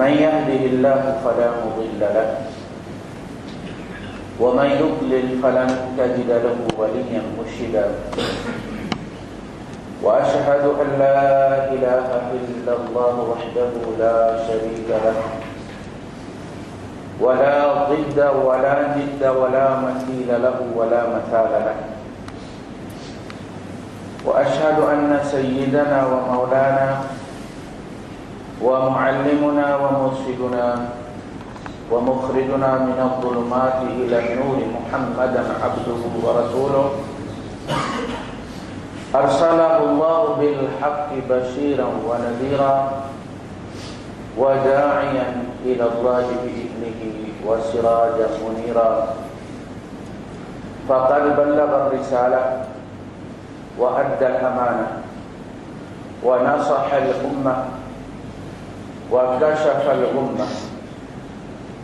من يهده الله فلا مضل له ومن يضلل فلن تجد له وليا مرشدا وأشهد أن لا إله إلا الله وحده لا شريك له ولا ضد ولا ند ولا مثيل له ولا مثال له وأشهد أن سيدنا ومولانا ومعلمنا ومرشدنا ومخرجنا من الظلمات إلى النور محمدا عبده ورسوله أرسله الله بالحق بشيرا ونذيرا وداعيا إلى الله بإذنه وسراجا منيرا فقد بلغ الرسالة وأدى الأمانة ونصح الأمة وكشف الغمة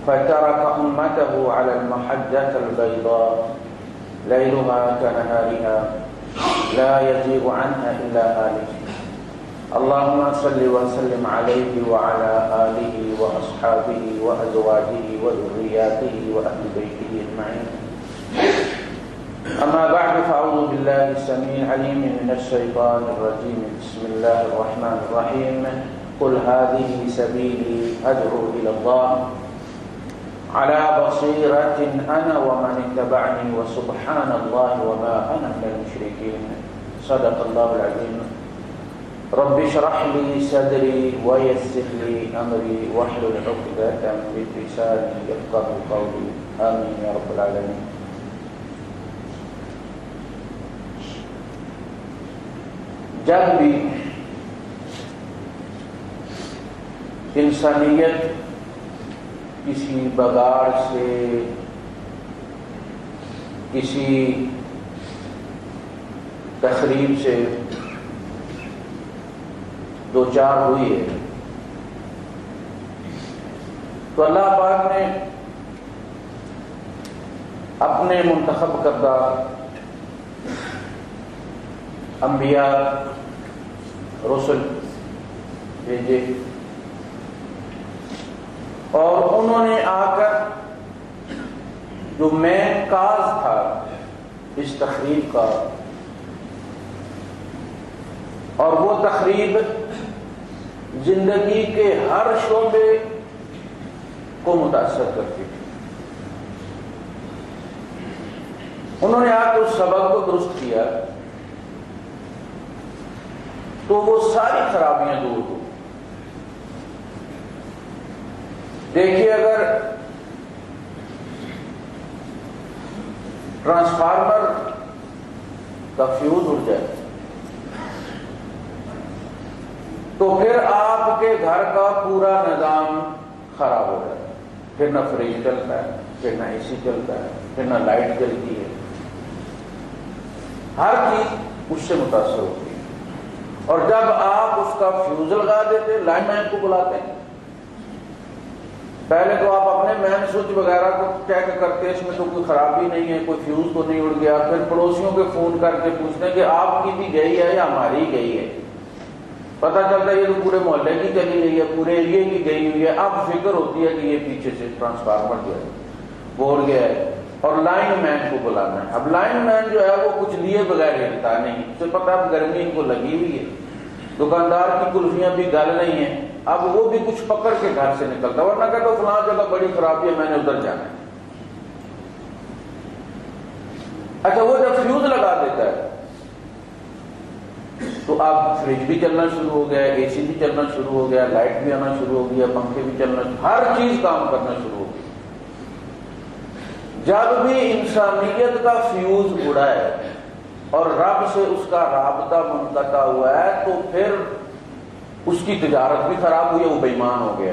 فترك أمته على المحجة البيضاء ليلها كنهارها لا يزيغ عنها إلا هالك اللهم صل وسلم عليه وعلى آله وأصحابه وأزواجه وذرياته وأهل بيته أجمعين أما بعد فأعوذ بالله السميع العليم من الشيطان الرجيم بسم الله الرحمن الرحيم قل هذه سبيلي أدعو إلى الله على بصيرة أنا ومن اتبعني وسبحان الله وما أنا من المشركين صدق الله العظيم رب اشرح لي صدري ويسر لي أمري واحلل عقدة من لساني يفقهوا قولي آمين يا رب العالمين. جب بھی انسانیت کسی بگاڑ سے کسی تخریب سے دوچار ہوئی ہے تو اللہ پاک نے اپنے منتخب کردہ انبیاء رسل بھیجے اور انہوں نے آ کر جو مین کاز تھا اس تخریب کا اور وہ تخریب زندگی کے ہر شعبے کو متاثر کرتی تھی، انہوں نے آ کر اس سبق کو درست کیا تو وہ ساری خرابیاں دور ہو. دیکھیے اگر ٹرانسفارمر کا فیوز اڑ جائے تو پھر آپ کے گھر کا پورا نظام خراب ہو جائے، پھر نہ فریج چلتا ہے، پھر نہ اے سی چلتا ہے، پھر نہ لائٹ جلتی ہے، ہر چیز اس سے متاثر ہوتی ہے. اور جب آپ اس کا فیوز لگا دیتے لائن مین کو بلاتے ہیں، پہلے تو آپ اپنے مین سوئچ وغیرہ کو چیک کرتے اس میں تو کوئی خرابی نہیں ہے، کوئی فیوز تو نہیں اڑ گیا، پھر پڑوسیوں کے فون کر کے پوچھتے ہیں کہ آپ کی بھی گئی ہے یا ہماری گئی ہے. پتہ چلتا ہے یہ تو پورے محلے کی چلی گئی ہے، پورے ایریے کی گئی ہوئی ہے. اب فکر ہوتی ہے کہ یہ پیچھے سے ٹرانسفارمر جو ہے وہ اڑ گیا ہے اور لائن مین کو بلانا ہے. اب لائن مین جو ہے وہ کچھ لیے بغیر ہلتا نہیں، اسے پتہ اب گرمی ان کو لگی ہوئی ہے، دکاندار کی کلفیاں بھی گل نہیں ہیں، اب وہ بھی کچھ پکڑ کے گھر سے نکلتا، ورنہ کہتا فلاں جگہ بڑی خرابی ہے میں نے ادھر جانا ہے. اچھا وہ جب فیوز لگا دیتا ہے تو اب فریج بھی چلنا شروع ہو گیا، اے سی بھی چلنا شروع ہو گیا، لائٹ بھی آنا شروع ہو گیا، پنکھے بھی چلنا، ہر چیز کام کرنا شروع ہو گئی. جب بھی انسانیت کا فیوز اڑا ہے اور رب سے اس کا رابطہ منقطع ہوا ہے تو پھر اس کی تجارت بھی خراب ہوئی ہے، وہ بے ایمان ہو گیا،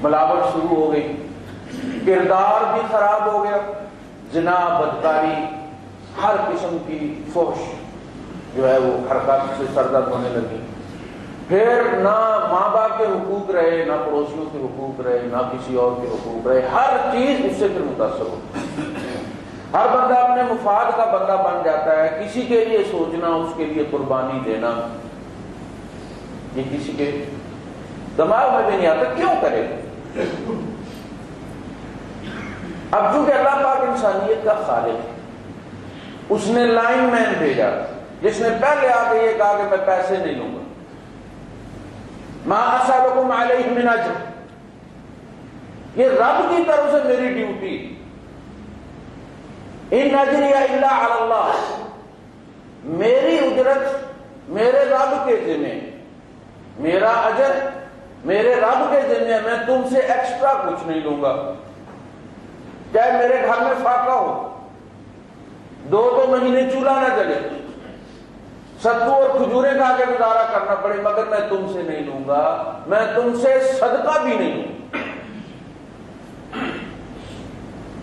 ملاوٹ شروع ہو گئی، کردار بھی خراب ہو گیا، زنا، بدکاری، ہر قسم کی فحش جو ہے وہ حرکات سے سرگرم ہونے لگی. پھر نہ ماں باپ کے حقوق رہے، نہ پڑوسیوں کے حقوق رہے، نہ کسی اور کے حقوق رہے، ہر چیز اس سے پھر متاثر ہو. ہر بندہ اپنے مفاد کا بندہ بن جاتا ہے، کسی کے لیے سوچنا، اس کے لیے قربانی دینا یہ کسی کے دماغ میں بھی نہیں آتا کیوں کرے گا. اب چونکہ اللہ پاک انسانیت کا خالق ہے، اس نے لائن مین بھیجا جس نے پہلے آ کے یہ کہا کہ میں پیسے نہیں لوں گا. ما اسألکم علیہ من اجر، یہ رب کی طرف سے میری ڈیوٹی. ان اجری الا علی اللہ، میری اجرت میرے رب کے ذمہ، میرا اجر میرے رب کے ذمہ، میں تم سے ایکسٹرا کچھ نہیں لوں گا. چاہے میرے گھر میں فاقہ ہو، 2 مہینے چولہا نہ جلے، ستو اور کھجوریں کھا کے گزارا کرنا پڑے، مگر میں تم سے نہیں لوں گا، میں تم سے صدقہ بھی نہیں لوں.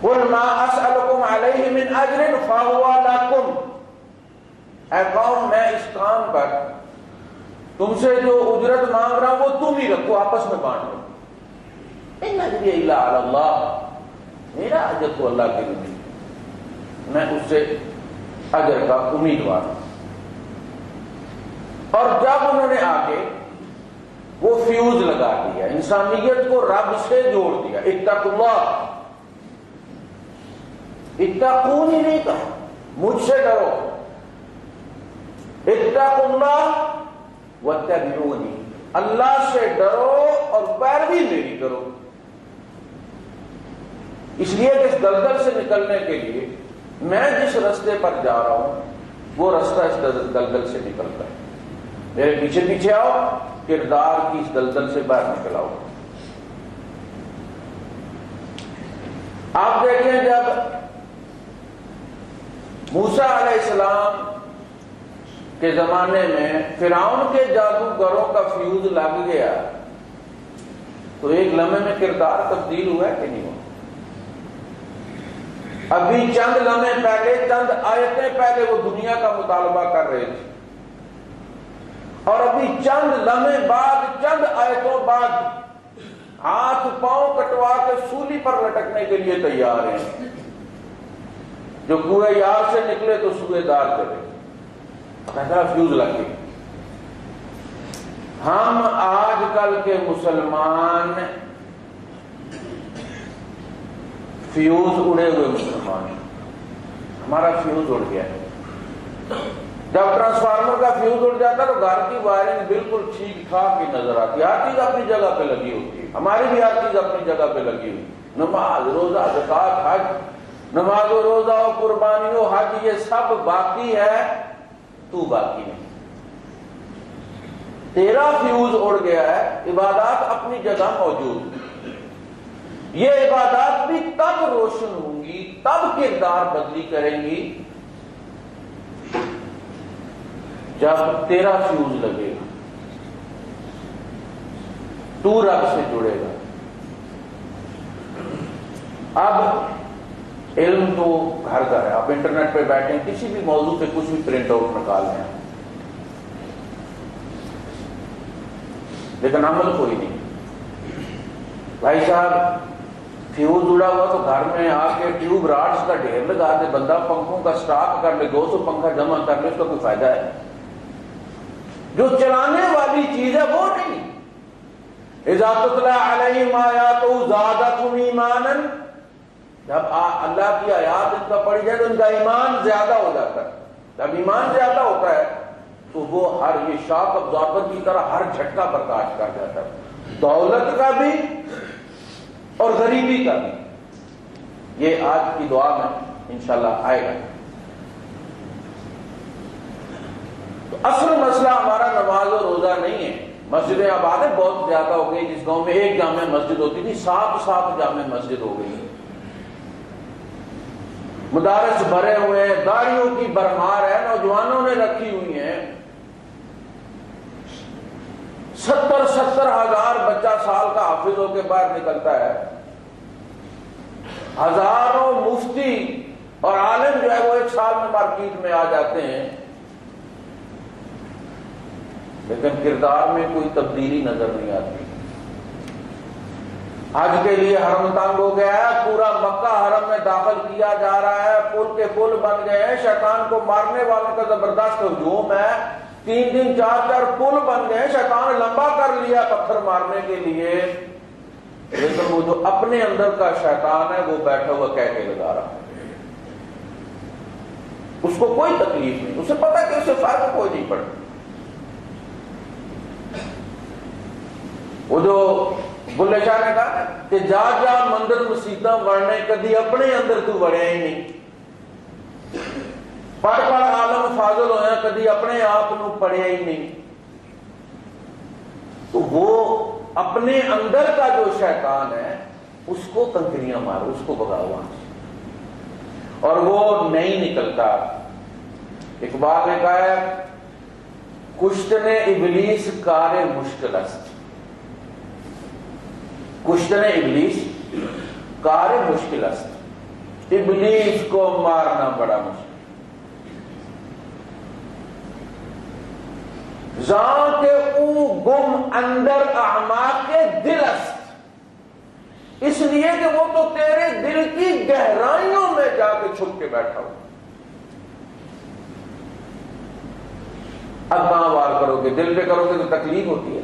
قل ما اسألکم علیہ من اجر فہو لکم، اے قوم میں اس کام پر تم سے جو اجرت مانگ رہا ہوں وہ تم ہی رکھو، آپس میں بانٹ لو. ان اجری الا علی اللہ، میرا اجر تو اللہ کے لیے، میں اس سے اجر کا امیدوار ہوں. اور جب انہوں نے آگے وہ فیوز لگا دیا، انسانیت کو رب سے جوڑ دیا، اتقوا اللہ، اتقونی نہیں کہا، مجھ سے ڈرو، اتقوا اللہ واتبعونی، اللہ سے ڈرو اور پیروی میری کرو. اس لیے کہ اس دلدل سے نکلنے کے لیے میں جس رستے پر جا رہا ہوں وہ رستہ اس دلدل سے نکلتا ہے. میرے پیچھے پیچھے آؤ، کردار کی اس دلدل سے باہر نکل آؤ. آپ دیکھیں جب موسیٰ علیہ السلام کے زمانے میں فرعون کے جادوگروں کا فیوز لگ گیا تو ایک لمحے میں کردار تبدیل ہوا ہے کہ نہیں ہوا؟ ابھی چند لمحے پہلے، چند آیتیں پہلے وہ دنیا کا مطالبہ کر رہے تھے، اور ابھی چند لمحے بعد، چند آیتوں بعد ہاتھ پاؤں کٹوا کے سولی پر لٹکنے کے لیے تیار ہیں. جو کوئے یار سے نکلے تو سوئے دار چلے، ایسا فیوز لگ گئی. ہم آج کل کے مسلمان فیوز اڑے ہوئے مسلمان، ہمارا فیوز اڑ گیا ہے. جب ٹرانسفارمر کا فیوز اڑ جاتا تو گھر کی وائرنگ بالکل ٹھیک ٹھاک کی نظر آتی، ہر چیز اپنی جگہ پہ لگی ہوتی ہے، ہماری بھی ہر چیز اپنی جگہ پہ لگی ہوئی. نماز، روزہ، زکات، حج، نماز و روزہ و قربانی و حج، یہ سب باقی ہے، تو باقی نہیں. تیرا فیوز اڑ گیا ہے، عبادات اپنی جگہ موجود. یہ عبادات بھی تب روشن ہوں گی، تب کردار بدلی کریں گی جب تیرا فیوز لگے گا، تو رب سے جڑے گا. اب علم تو گھر گھر ہے، آپ انٹرنیٹ پہ بیٹھیں، کسی بھی موضوع پہ کچھ بھی پرنٹ آؤٹ نکال لیں، لیکن عمل کوئی نہیں. بھائی صاحب فیوز اڑا ہوا تو گھر میں آ کے ٹیوب راڈز کا ڈھیر لگا دے، بندہ پنکھوں کا سٹاک کر لے، 200 پنکھا جمع کر لے، اس کا کوئی فائدہ ہے؟ جو چلانے والی چیز ہے وہ نہیں. اذا تتلی علیہم آیاتہ زادتہم ایمانا، جب اللہ کی آیات ان کا پڑھی جائے تو ان کا ایمان زیادہ ہو جاتا ہے. جب ایمان زیادہ ہوتا ہے تو وہ ہر یہ شاک ابزاربر کی طرح ہر جھٹکا برداشت کر جاتا ہے، دولت کا بھی اور غریبی کا بھی. یہ آج کی دعا میں انشاءاللہ آئے گا. تو اصل مسئلہ ہمارا نماز و روزہ نہیں ہے. مسجدیں آباد بہت زیادہ ہو گئی، جس گاؤں میں ایک جامع مسجد ہوتی تھی 7 جامع مسجد ہو گئی. مدارس بھرے ہوئے ہیں، داڑیوں کی بھرمار ہے، نوجوانوں نے رکھی ہوئی ہیں. 70 ہزار بچہ سال کا حافظ ہو کے باہر نکلتا ہے. ہزاروں مفتی اور عالم جو ہے وہ ایک سال میں مارکیٹ میں آ جاتے ہیں، لیکن کردار میں کوئی تبدیلی نظر نہیں آتی. حج کے لیے حرم تنگ ہو گیا ہے، پورا مکہ حرم میں داخل کیا جا رہا ہے، پل کے پل بن گئے ہیں، شیطان کو مارنے والوں کا زبردست ہجوم ہے. 3 دن 4 پل بن گئے، شیطان لمبا کر لیا پتھر مارنے کے لیے، لیکن وہ جو اپنے اندر کا شیطان ہے وہ بیٹھا ہوا کہہ کے لگا رہا ہے، اس کو کوئی تکلیف نہیں، اسے پتا کہ اسے فرق کوئی نہیں پڑتا۔ وہ جو بلے شاہ نے کہا کہ جا جا مندر مسیطاں وڑنے کدی اپنے اندر تو وڑیا ہی نہیں، پڑھ پڑھ عالم فاضل ہویا کدی اپنے آپ نو پڑھیا ہی نہیں۔ تو وہ اپنے اندر کا جو شیطان ہے اس کو کنکریاں مارو، اس کو بگاؤ وہاں سے، اور وہ نہیں نکلتا۔ اقبال نے کہا ہے کشتن ابلیس کار مشکل است، کشتن ابلیس کار مشکل است، ابلیس کو مارنا بڑا مشکل، زاں کے او گم اندر اعماق کے دل است، اس لیے کہ وہ تو تیرے دل کی گہرائیوں میں جا کے چھپ کے بیٹھا ہو۔ اب کہاں وار کرو گے؟ دل پہ کرو گے تو تکلیف ہوتی ہے۔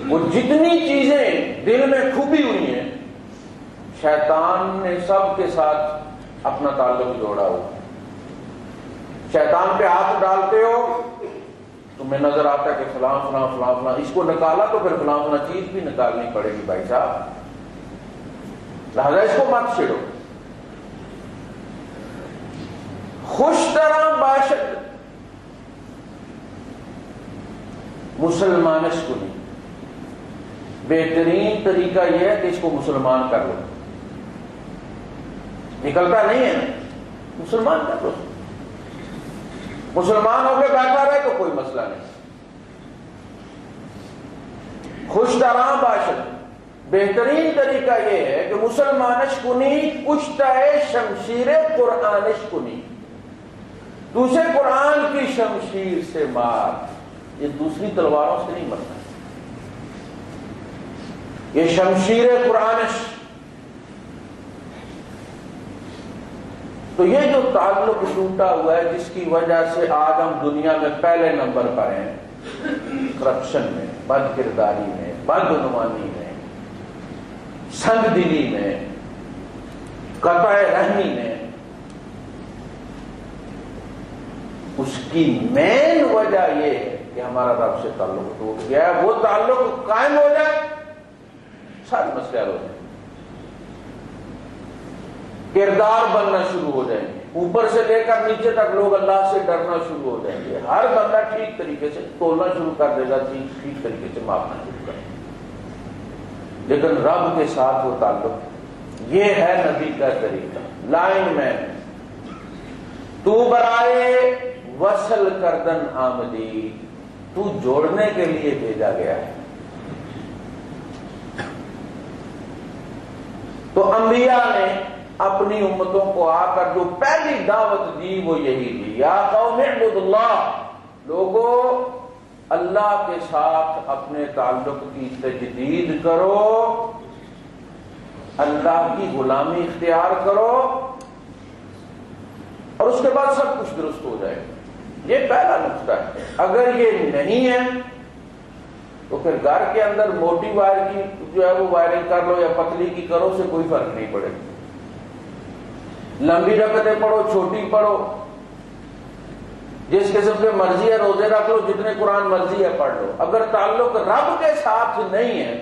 وہ جتنی چیزیں دل میں کھپی ہوئی ہیں شیطان نے سب کے ساتھ اپنا تعلق جوڑا ہوا۔ شیطان پہ ہاتھ ڈالتے ہو تمہیں نظر آتا ہے کہ فلاں فلاں فلاں فلاں، اس کو نکالا تو پھر فلاں فلاں چیز بھی نکالنی پڑے گی بھائی صاحب، لہذا اس کو مت چھیڑو۔ خوش طرح باشد مسلمانش کو نہیں، بہترین طریقہ یہ ہے کہ اس کو مسلمان کر لو، نکلتا نہیں ہے مسلمان کر لو، مسلمان ہو کے بیٹھا رہے تو کوئی مسئلہ نہیں۔ خوش طرح باشد، بہترین طریقہ یہ ہے کہ مسلمانش کنی کشتہ شمشیر قرآنش کنی، دوسرے قرآن کی شمشیر سے مار، یہ دوسری تلواروں سے نہیں مرنا، یہ شمشیر قرآنش۔ تو یہ جو تعلق ٹوٹا ہوا ہے جس کی وجہ سے آج ہم دنیا میں پہلے نمبر پر ہیں، کرپشن میں، بد کرداری میں، بدعنوانی میں، سنگ دلی میں، قطع رحمی میں، اس کی مین وجہ یہ ہے کہ ہمارا رب سے تعلق ٹوٹ گیا ہے۔ وہ تعلق قائم ہو جائے سارے مسئلے حل ہو جائیں، کردار بننا شروع ہو جائیں گے، اوپر سے لے کر نیچے تک لوگ اللہ سے ڈرنا شروع ہو جائیں گے، ہر بندہ ٹھیک طریقے سے تولنا شروع کر دے گا، ٹھیک طریقے سے ماپنا شروع کر دے گا۔ لیکن رب کے ساتھ وہ تعلق، یہ ہے نبی کا طریقہ، لائن میں تو برائے وصل کردن آمدی، تو جوڑنے کے لیے بھیجا گیا ہے۔ تو انبیاء نے اپنی امتوں کو آ کر جو پہلی دعوت دی وہ یہی دی، یا قوم اعبدوا اللہ، لوگوں اللہ کے ساتھ اپنے تعلق کی تجدید کرو، اللہ کی غلامی اختیار کرو، اور اس کے بعد سب کچھ درست ہو جائے گا۔ یہ پہلا نقطہ ہے۔ اگر یہ نہیں ہے تو پھر گھر کے اندر موٹی وائر کی جو ہے وہ وائرنگ کر لو یا پتلی کی کرو، سے کوئی فرق نہیں پڑے گا۔ لمبی رکعتیں پڑھو، چھوٹی پڑھو، جس قسم کے مرضی ہے روزے رکھ لو، جتنے قرآن مرضی ہے پڑھ لو، اگر تعلق رب کے ساتھ نہیں ہے۔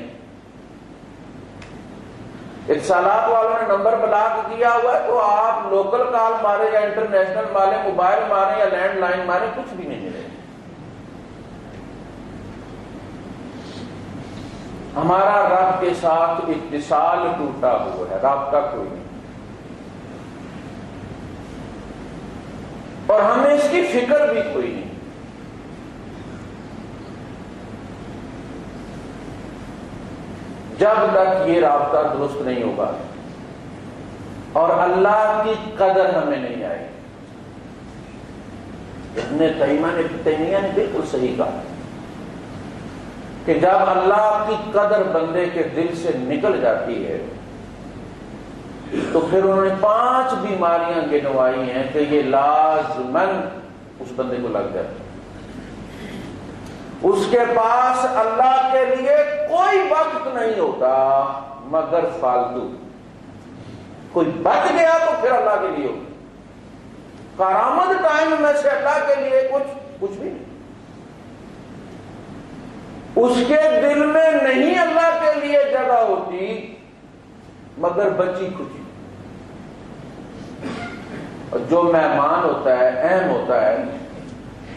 اتصالات والوں نے نمبر بلاک کیا ہوا ہے تو آپ لوکل کال مارے یا انٹرنیشنل مارے، موبائل مارے یا لینڈ لائن مارے، کچھ بھی نہیں ملے۔ ہمارا رب کے ساتھ اتصال ٹوٹا ہوا ہے، رابطہ کوئی نہیں، اور ہمیں اس کی فکر بھی کوئی نہیں۔ جب تک یہ رابطہ درست نہیں ہوگا اور اللہ کی قدر ہمیں نہیں آئے، ابن تیمیہ نے بالکل صحیح کہا کہ جب اللہ کی قدر بندے کے دل سے نکل جاتی ہے تو پھر انہوں نے 5 بیماریاں گنوائی ہیں کہ یہ لازماً اس بندے کو لگ جاتا ہے۔ اس کے پاس اللہ کے لیے کوئی وقت نہیں ہوتا مگر فالتو۔ کوئی بچ گیا تو پھر اللہ کے لیے ہوتا، کارآمد ٹائم میں سے اللہ کے لیے کچھ بھی نہیں۔ اس کے دل میں نہیں اللہ کے لیے جگہ ہوتی مگر بچی کچھ۔ اور جو مہمان ہوتا ہے، اہم ہوتا ہے،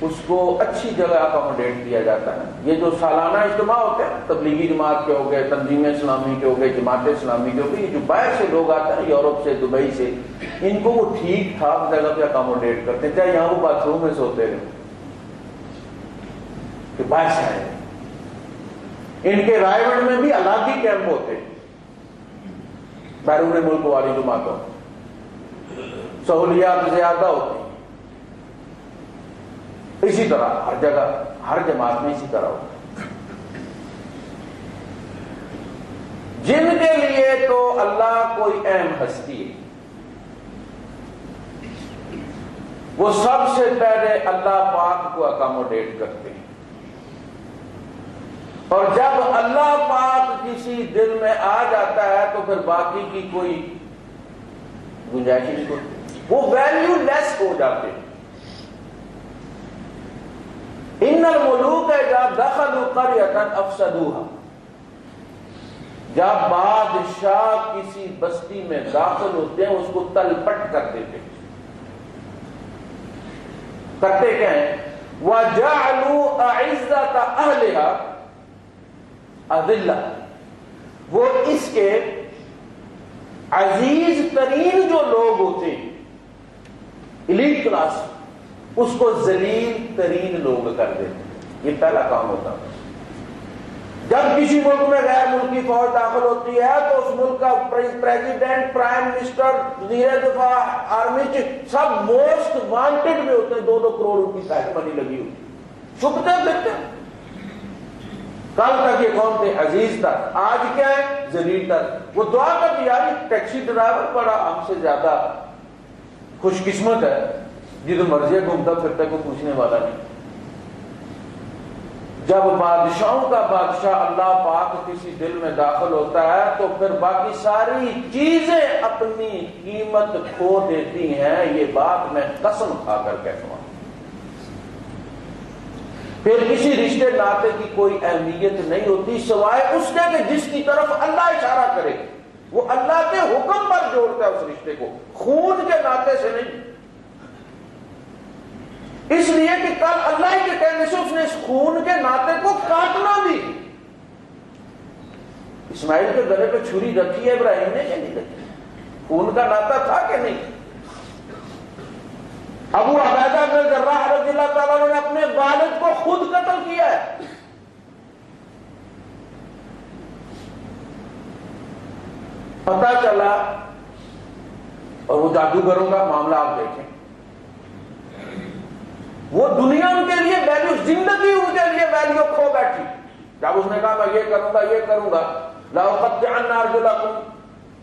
اس کو اچھی جگہ اکاموڈیٹ کیا جاتا ہے۔ یہ جو سالانہ اجتماع ہوتے ہیں، تبلیغی جماعت کے ہو گئے، تنظیم اسلامی کے ہو گئے، جماعت اسلامی کے ہو گئے، یہ جو باہر سے لوگ آتے ہیں یورپ سے، دبئی سے، ان کو وہ ٹھیک ٹھاک جگہ پہ اکاموڈیٹ کرتے ہیں، چاہے یہاں وہ باتھ روم میں سوتے رہے کہ باہر سے آئے۔ ان کے رائے گڑھ میں بھی الگ ہی کیمپ ہوتے ہیں بیرون ملک والی جماعتوں، سہولیات زیادہ ہوتی ہیں۔ اسی طرح ہر جگہ، ہر جماعت میں اسی طرح ہوتا ہے۔ جن کے لیے تو اللہ کوئی اہم ہستی ہے، وہ سب سے پہلے اللہ پاک کو اکاموڈیٹ کرتے ہیں، اور جب اللہ پاک کسی دل میں آ جاتا ہے تو پھر باقی کی کوئی گنجائش نہیں ہوتی، وہ ویلیو لیس ہو جاتے ہیں۔ ان الملوک اذا دخلوا قرية افسدوها، جب بادشاہ کسی بستی میں داخل ہوتے ہیں اس کو تل پٹ کر دیتے ہیں۔ کرتے کیا ہیں؟ وَجَعْلُوا أَعِزَّةَ أَهْلِهَا أَذِلَّةً، وہ اس کے عزیز ترین جو لوگ ہوتے ہیں، ایلیٹ کلاس، اس کو ذلیل ترین لوگ کر دیتے ہیں۔ یہ پہلا کام ہوتا ہے۔ جب کسی ملک میں غیر ملکی فوج داخل ہوتی ہے تو اس ملک کا پریزیڈنٹ، پرائم منسٹر، وزیر دفاع، آرمی چیف، سب موسٹ وانٹڈ میں ہوتے ہیں، 2-2 کروڑ ان کی پیک منی لگی ہوئی، چھپتے پھرتے۔ کل تک یہ قوم تھے عزیز تر، آج کیا ہے؟ ذلیل تر۔ وہ دعا کرتی یار ٹیکسی ڈرائیور بڑا ہم سے زیادہ خوش قسمت ہے، جدھر مرضی گھومتا پھرتا کوئی پوچھنے والا نہیں۔ جب بادشاہوں کا بادشاہ اللہ پاک کسی دل میں داخل ہوتا ہے تو پھر باقی ساری چیزیں اپنی قیمت کھو دیتی ہیں۔ یہ بات میں قسم کھا کر کہتا ہوں۔ پھر کسی رشتے ناطے کی کوئی اہمیت نہیں ہوتی سوائے اس کے کہ جس کی طرف اللہ اشارہ کرے، وہ اللہ کے حکم پر جوڑتا ہے اس رشتے کو، خون کے ناطے سے نہیں۔ اس لیے کہ کل اللہ کے کہنے سے اس نے اس خون کے ناطے کو کاٹنا بھی۔ اسماعیل کے گلے پہ چھری رکھی ہے ابراہیم نے یا نہیں رکھی؟ خون کا ناطا تھا کہ نہیں؟ ابو عبیدہ بن جراح رضی اللہ تعالیٰ نے اپنے والد کو خود قتل کیا ہے۔ پتہ چلا، اور وہ جادوگروں کا معاملہ آپ دیکھیں، وہ دنیا ان کے لیے ویلیو، زندگی ان کے لیے ویلیو کھو بیٹھی۔ جب اس نے کہا میں یہ کروں گا یہ کروں گا، لَأُقَطِّعَنَّ أَرْجُلَكُمْ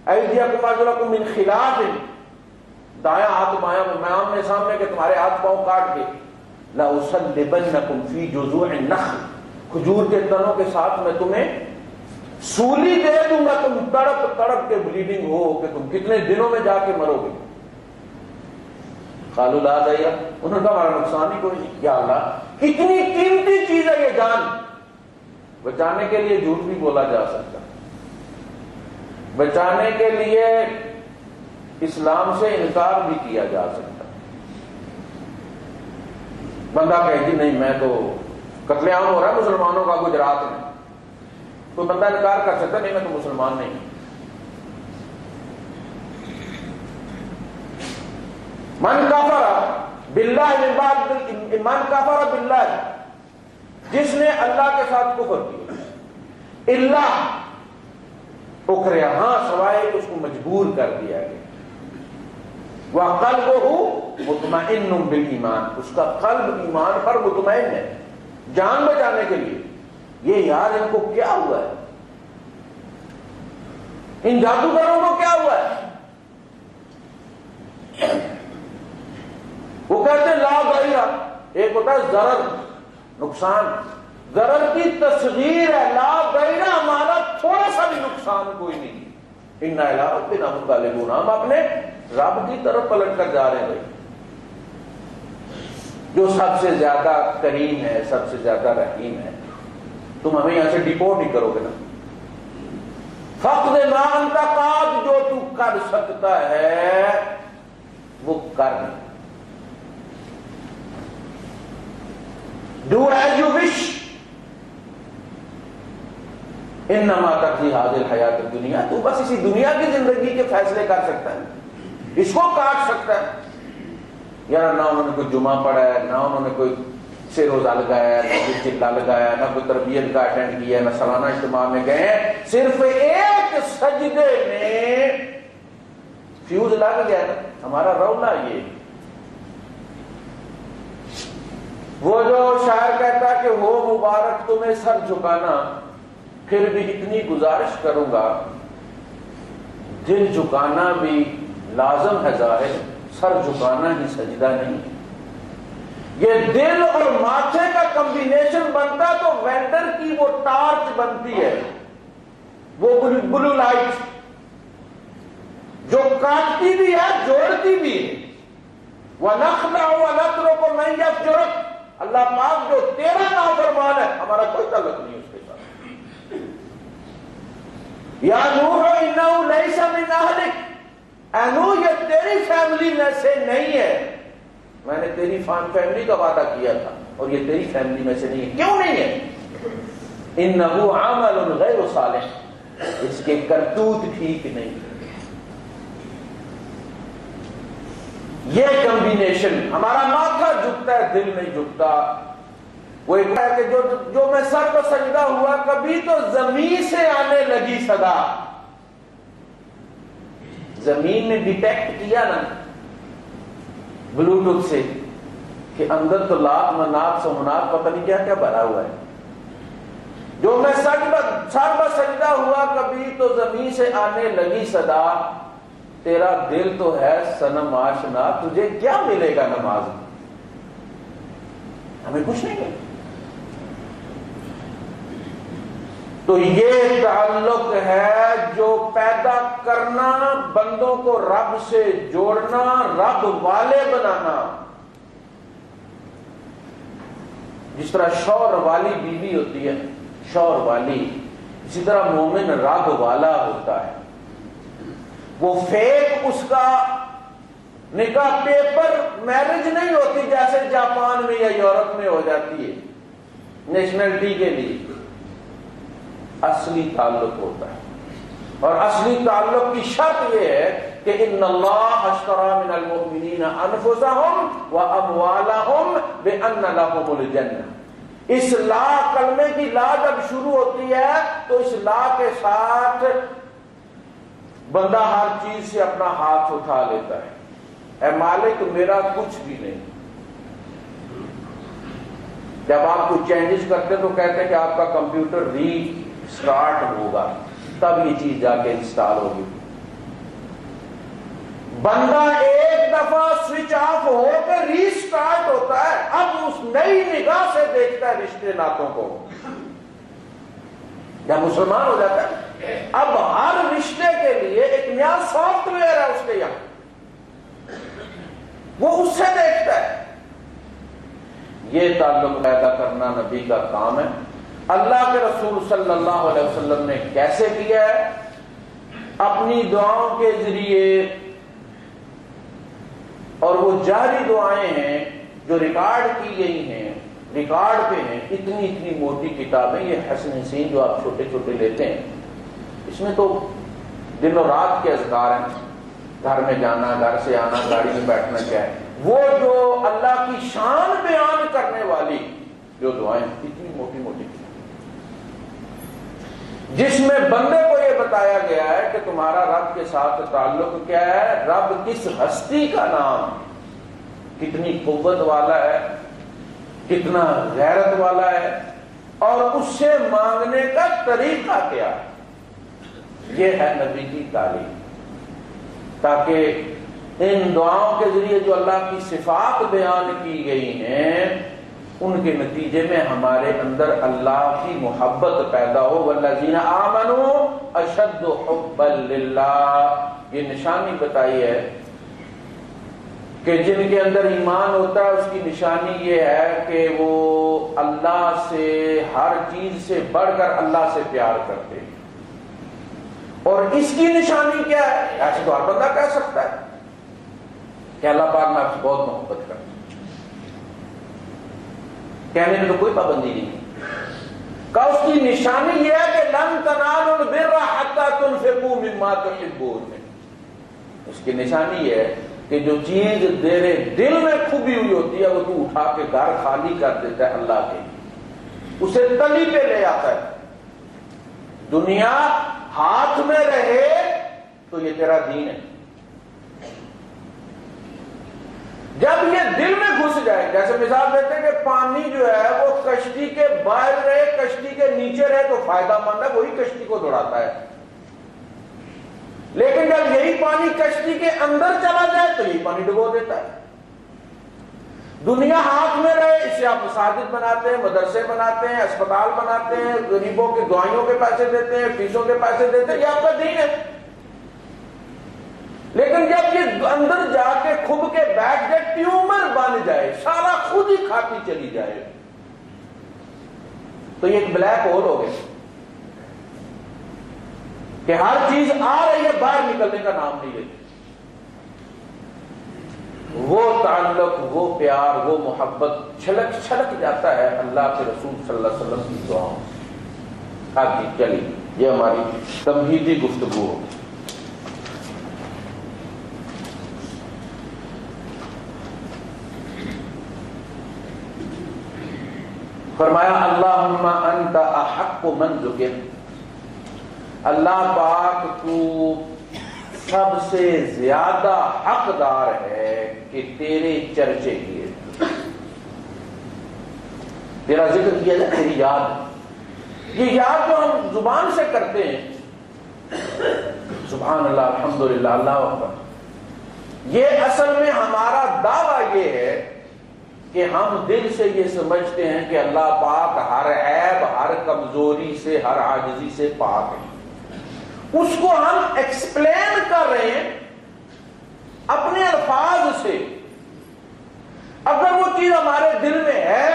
أَيْدِيَكُمْ وَأَرْجُلَكُمْ مِنْ خِلَافٍ، دایاں ہاتھ بایاں میں آمنے سامنے کہ تمہارے ہاتھ پاؤں کاٹ کے، لَأُصَلِّبَنَّكُمْ فِي جُذُوعِ النَّخْلِ، کھجور کے تنوں کے ساتھ میں تمہیں سولی دے دوں گا، تم تڑپ تڑپ کے بلیڈنگ ہو کہ تم کتنے دنوں میں جا کے مرو گے۔ قالوا لا ضیع، انہوں نے کہا ہمارا نقصان ہی کوئی نہیں، یا اللہ اتنی قیمتی چیز ہے یہ جان، بچانے کے لیے جھوٹ بھی بولا جا سکتا، بچانے کے لیے اسلام سے انکار بھی کیا جا سکتا۔ بندہ کہے جی نہیں میں تو قتل عام ہو رہا ہے مسلمانوں کا گجرات میں، تو بندہ انکار کر سکتا نہیں میں تو مسلمان نہیں۔ من کفر باللہ من کفر باللہ، جس نے اللہ کے ساتھ کفر کیا، اللہ اکرہ، ہاں سوائے اس کو مجبور کر دیا گیا، وَقَلْبُهُ مُطْمَئِنٌ بِالْإِيمَانِ، اس کا قلب ایمان پر مطمئن ہے، جان بچانے کے لیے۔ یہ یار ان کو کیا ہوا ہے، ان جادوگروں کو کیا ہوا ہے؟ وہ کہتے ہیں لا غیرہ، ایک ہوتا ہے ضرر، نقصان، ضرر کی تصغیر ہے، لا ضرر ہمارا تھوڑا سا بھی نقصان کوئی نہیں، انا الی ربنا منقلبون، ہم اپنے رب کی طرف پلٹ کر جا رہے ہیں بھائی، جو سب سے زیادہ کریم ہے، سب سے زیادہ رحیم ہے، تم ہمیں یہاں سے ڈپورٹ نہیں کرو گے نا۔ فقد ما انت قاد، جو تو کر سکتا ہے وہ کر، ڈو ایز یو وش، انما تقضی هذه الحیات الدنیا، تو بس اسی دنیا کی زندگی کے فیصلے کر سکتا ہے، اس کو کاٹ سکتا ہے۔ یار نہ انہوں نے کوئی جمعہ پڑھا ہے، نہ انہوں نے کوئی سے روزہ لگایا ہے، نہ کوئی چلا لگایا، نہ کوئی تربیت کا اٹینڈ کیا، نہ سالانہ اجتماع میں گئے ہیں، صرف ایک سجدے میں فیوز لگ گیا نا۔ ہمارا رونا یہ، وہ جو شاعر کہتا کہ ہو مبارک تمہیں سر جھکانا، پھر بھی اتنی گزارش کروں گا، دل جھکانا بھی لازم ہے ظاہر، سر جھکانا ہی سجدہ نہیں۔ یہ دل اور ماتھے کا کمبینیشن بنتا تو وینڈر کی وہ ٹارچ بنتی ہے، وہ بلو لائٹ جو کاٹتی بھی ہے جوڑتی بھی ہے۔ وَنَخْلَعُ وَنَتْرُكُ مَن يَفْجُرُكَ، اللہ پاک جو تیرا نافرمان ہے ہمارا کوئی تعلق نہیں اس کے ساتھ۔ یا نوح انہ لیس من اہلک، اے نوح یہ تیری فیملی میں سے نہیں ہے، میں نے تیری فیملی کا وعدہ کیا تھا اور یہ تیری فیملی میں سے نہیں ہے۔ کیوں نہیں ہے؟ انہ عمل غیر صالح، اس کے کرتوت ٹھیک نہیں۔ یہ کمبینیشن، ہمارا ماتھا جھکتا ہے دل نہیں جھکتا۔ وہ ایک ہے کہ جو میں سر پر سجدہ ہوا، کبھی تو زمین سے آنے لگی صدا، زمین نے ڈیٹیکٹ کیا نا بلوٹوتھ سے کہ اندر تو لاکھ منات سمنات پتہ نہیں کیا کیا بھرا ہوا ہے۔ جو میں سر پر سجدہ ہوا، کبھی تو زمین سے آنے لگی صدا، تیرا دل تو ہے صنم آشنا، تجھے کیا ملے گا نماز میں؟ ہمیں کچھ نہیں ملے۔ تو یہ تعلق ہے جو پیدا کرنا، بندوں کو رب سے جوڑنا، رب والے بنانا۔ جس طرح شوہر والی بیوی ہوتی ہے، شوہر والی، اسی طرح مومن رب والا ہوتا ہے۔ وہ فیک اس کا نکاح پیپر میرج نہیں ہوتی جیسے جاپان میں یا یورپ میں ہو جاتی ہے نیشنلٹی کے لیے، اصلی تعلق ہوتا ہے۔ اور اصلی تعلق کی شرط یہ ہے کہ ان اللہ اشتری من المؤمنین انفسهم واموالهم بان لهم الجنہ۔ اس لا کلمے کی لا جب شروع ہوتی ہے تو اس لا کے ساتھ بندہ ہر چیز سے اپنا ہاتھ اٹھا لیتا ہے، اے مالک میرا کچھ بھی نہیں۔ جب آپ کو چینجز کرتے تو کہتے ہیں کہ آپ کا کمپیوٹر ری سٹارٹ ہوگا، تب یہ چیز جا کے انسٹال ہوگی۔ بندہ ایک دفعہ سوئچ آف ہو کے ری سٹارٹ ہوتا ہے، اب اس نئی نگاہ سے دیکھتا ہے رشتے ناتوں کو۔ جب مسلمان ہو جاتا ہے اب ہر رشتے کے لیے ایک نیا سافٹ ویئر ہے اس کے یہاں، وہ اس سے دیکھتا ہے۔ یہ تعلق پیدا کرنا نبی کا کام ہے۔ اللہ کے رسول صلی اللہ علیہ وسلم نے کیسے کیا ہے؟ اپنی دعاؤں کے ذریعے، اور وہ جاری دعائیں ہیں جو ریکارڈ کی گئی ہیں، ریکارڈ پہ ہیں، اتنی اتنی موٹی کتابیں۔ یہ حسن حسین جو آپ چھوٹے چھوٹے لیتے ہیں، اس میں تو دن و رات کے اذکار ہیں، گھر میں جانا، گھر سے آنا، گاڑی میں بیٹھنا، کیا ہے وہ جو اللہ کی شان بیان کرنے والی جو دعائیں، اتنی موٹی موٹی، جس میں بندے کو یہ بتایا گیا ہے کہ تمہارا رب کے ساتھ تعلق کیا ہے، رب کس ہستی کا نام، کتنی قوت والا ہے، کتنا غیرت والا ہے، اور اس سے مانگنے کا طریقہ کیا ہے۔ یہ ہے نبی کی تعلیم، تاکہ ان دعاؤں کے ذریعے جو اللہ کی صفات بیان کی گئی ہیں ان کے نتیجے میں ہمارے اندر اللہ کی محبت پیدا ہو. والذین آمنوا اشد حبا للہ، یہ نشانی بتائی ہے کہ جن کے اندر ایمان ہوتا ہے اس کی نشانی یہ ہے کہ وہ اللہ سے ہر چیز سے بڑھ کر اللہ سے پیار کرتے ہیں. اور اس کی نشانی کیا ہے؟ ایسے تو ہر بندہ کہہ سکتا ہے کہ اللہ پاک میں آپ سے بہت محبت کرتا ہوں، کہنے میں تو کوئی پابندی نہیں. کہ اس کی نشانی یہ ہے کہ لن تنالوا البر حتى تنفقوا مما تحبون. اس کی نشانی یہ ہے کہ جو چیز تیرے دل میں کھبی ہوئی ہوتی ہے وہ تو اٹھا کے گھر خالی کر دیتا ہے اللہ کے، اسے تلی پہ لے آتا ہے. دنیا ہاتھ میں رہے تو یہ تیرا دین ہے. جب یہ دل میں گھس جائے، جیسے مثال دیتے ہیں کہ پانی جو ہے وہ کشتی کے باہر رہے کشتی کے نیچے رہے تو فائدہ مند ہے، وہی کشتی کو دوڑاتا ہے. لیکن جب یہی پانی کشتی کے اندر چلا جائے تو یہی پانی ڈبو دیتا ہے. دنیا ہاتھ میں رہے، اسے آپ مساجد بناتے ہیں، مدرسے بناتے ہیں، اسپتال بناتے ہیں، غریبوں کے دعائیوں کے پیسے دیتے ہیں، فیسوں کے پیسے دیتے ہیں، یہ آپ کا دین ہے. لیکن جب یہ اندر جا کے کھب کے بیٹھ جائے، ٹیومر بن جائے، سارا خود ہی کھاتی چلی جائے، تو یہ ایک بلیک ہول ہو گیا کہ ہر چیز آ رہی ہے، باہر نکلنے کا نام نہیں لیتی. وہ تعلق، وہ پیار، وہ محبت چھلک چھلک جاتا ہے اللہ کے رسول صلی اللہ علیہ وسلم کی دعاؤں. آگے چلیے، یہ ہماری تمہیدی گفتگو ہو. فرمایا اللہم انت احق من ذکر، اللہ پاک تو سب سے زیادہ حقدار ہے کہ تیرے چرچے کیے، تیرا ذکر کیا جائے، تیری یاد. یہ یاد جو ہم زبان سے کرتے ہیں، سبحان اللہ، الحمدللہ، اللہ اکبر، یہ اصل میں ہمارا دعویٰ یہ ہے کہ ہم دل سے یہ سمجھتے ہیں کہ اللہ پاک ہر عیب، ہر کمزوری سے، ہر عاجزی سے پاک ہے. اس کو ہم ایکسپلین کر رہے ہیں اپنے الفاظ سے. اگر وہ چیز ہمارے دل میں ہے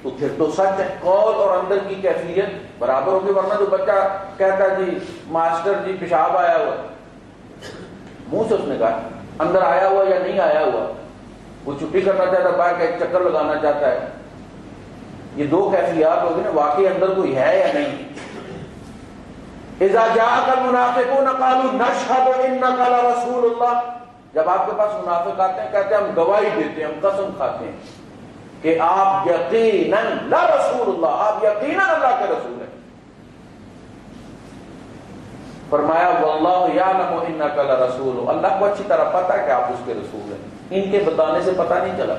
تو پھر تو سچ ہے. قول اور اندر کی کیفیت برابر ہوگی، ورنہ جو بچہ کہتا ہے جی ماسٹر جی پیشاب آیا ہوا، منہ سے اس نے کہا اندر آیا ہوا یا نہیں آیا ہوا. وہ چھٹی کرنا چاہتا ہے، باہر کا ایک چکر لگانا چاہتا ہے. یہ دو کیفیات ہوگی نا، واقعی اندر کوئی ہے یا نہیں. اذا جاءك المنافقون قالوا نشهد انك لرسول اللہ، جب آپ کے پاس منافق آتے ہیں کہتے ہیں ہم گواہی دیتے ہیں، ہم قسم کھاتے ہیں کہ آپ یقیناً لرسول اللہ، آپ یقیناً اللہ کے رسول ہیں. فرمایا واللہ یعلم انک لرسول، اللہ کو اچھی طرح پتہ ہے کہ آپ اس کے رسول ہیں، ان کے بتانے سے پتہ نہیں چلا.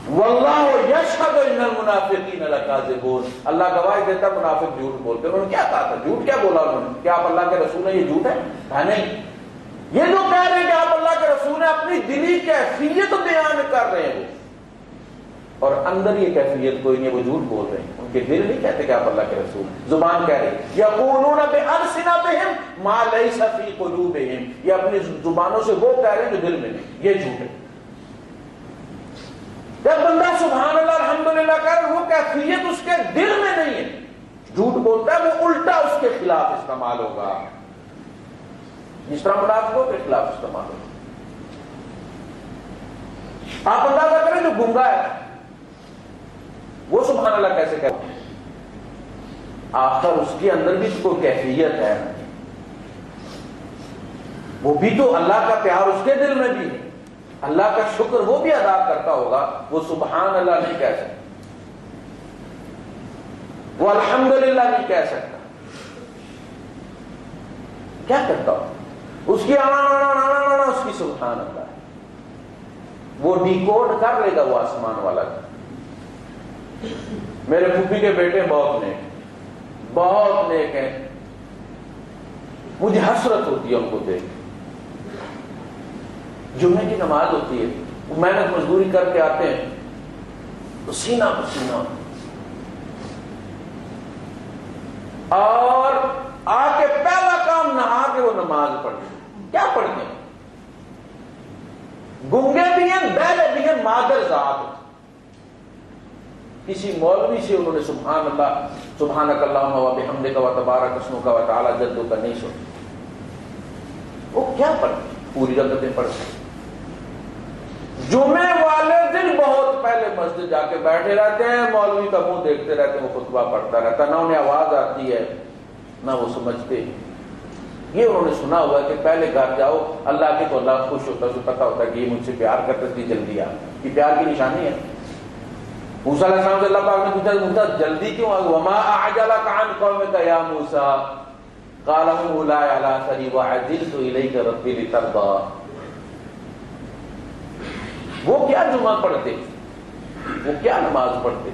واللہ یشہد ان المنافقین لکاذبون، اللہ گواہی دیتا منافق جھوٹ بولتے. انہوں نے کیا کہا تھا؟ جھوٹ کیا بولا انہوں نے کہ آپ اللہ کے رسول ہیں؟ یہ جھوٹ ہے؟ کہا نہیں. یہ جو کہہ رہے ہیں کہ آپ اللہ کے رسول ہیں، اپنی دلی کیفیت بیان کر رہے ہیں وہ، اور اندر یہ کیفیت کوئی نہیں، وہ جھوٹ بول رہے ہیں. ان کے دل نہیں کہتے کہ آپ اللہ کے رسول ہیں، زبان کہہ رہے ہیں. یقولون بألسنتہم ما لیس فی قلوبہم، یہ اپنی زبانوں سے وہ کہہ رہے ہیں جو دل میں نہیں. یہ جھوٹ ہے. جب بندہ سبحان اللہ الحمدللہ کہہ رہا ہے، وہ کیفیت اس کے دل میں نہیں ہے، جھوٹ بولتا ہے، وہ الٹا اس کے خلاف استعمال ہوگا، جس طرح منافقوں کے خلاف استعمال ہوگا. آپ اندازہ کریں جو گنگا ہے وہ سبحان اللہ کیسے کہتے ہیں؟ آخر اس کے اندر بھی کوئی کیفیت ہے، وہ بھی تو اللہ کا پیار اس کے دل میں بھی ہے، اللہ کا شکر وہ بھی ادا کرتا ہوگا. وہ سبحان اللہ نہیں کہہ سکتا، وہ الحمدللہ نہیں کہہ سکتا. کیا کرتا ہو؟ اس کی آنا اس کی سبحان اللہ ہے. وہ ڈیکوڈ کر لے گا وہ آسمان والا. میرے پھوپھی کے بیٹے بہت نیک ہیں، مجھے حسرت ہوتی ہے ان کو دیکھ. جمعے کی نماز ہوتی ہے، وہ محنت مزدوری کر کے آتے ہیں تو سینہ پسینہ، اور آ کے پہلا کام نہا کے وہ نماز پڑھتے. کیا پڑھتے ہیں؟ گنگے بھی ہیں، بہرے بھی ہیں، مادر ذات. کسی مولوی سے انہوں نے سبحان اللہ سبحانک اللہم و بحمدک و تبارک اسمک و تعالی جدک کا نہیں سنا. وہ کیا پڑھتے؟ پوری رکعتیں پڑھتے. جمعے والے دن بہت پہلے مسجد جا کے بیٹھے رہتے ہیں، مولوی کا منہ دیکھتے رہتے ہیں، وہ خطبہ پڑھتا رہتا ہے، نہ انہیں آواز آتی ہے نہ وہ سمجھتے. یہ انہوں نے سنا ہوا ہے کہ پہلے گھر جاؤ، اللہ کے تو اللہ خوش ہوتا ہے، اسے پتا ہوتا ہے کہ یہ مجھ سے پیار کرتا ہے، جلدی آ. یہ پیار کی نشانی ہے. موسیٰ علیہ السلام سے اللہ پاک نے پوچھا موسیٰ جلدی کیوں آ؟ وما اعجلک عن قومک یا موسیٰ قال هم اولائی علی اثری وعجلت الیک ربی لترضی. وہ کیا جمعہ پڑھتے، وہ کیا نماز پڑھتے،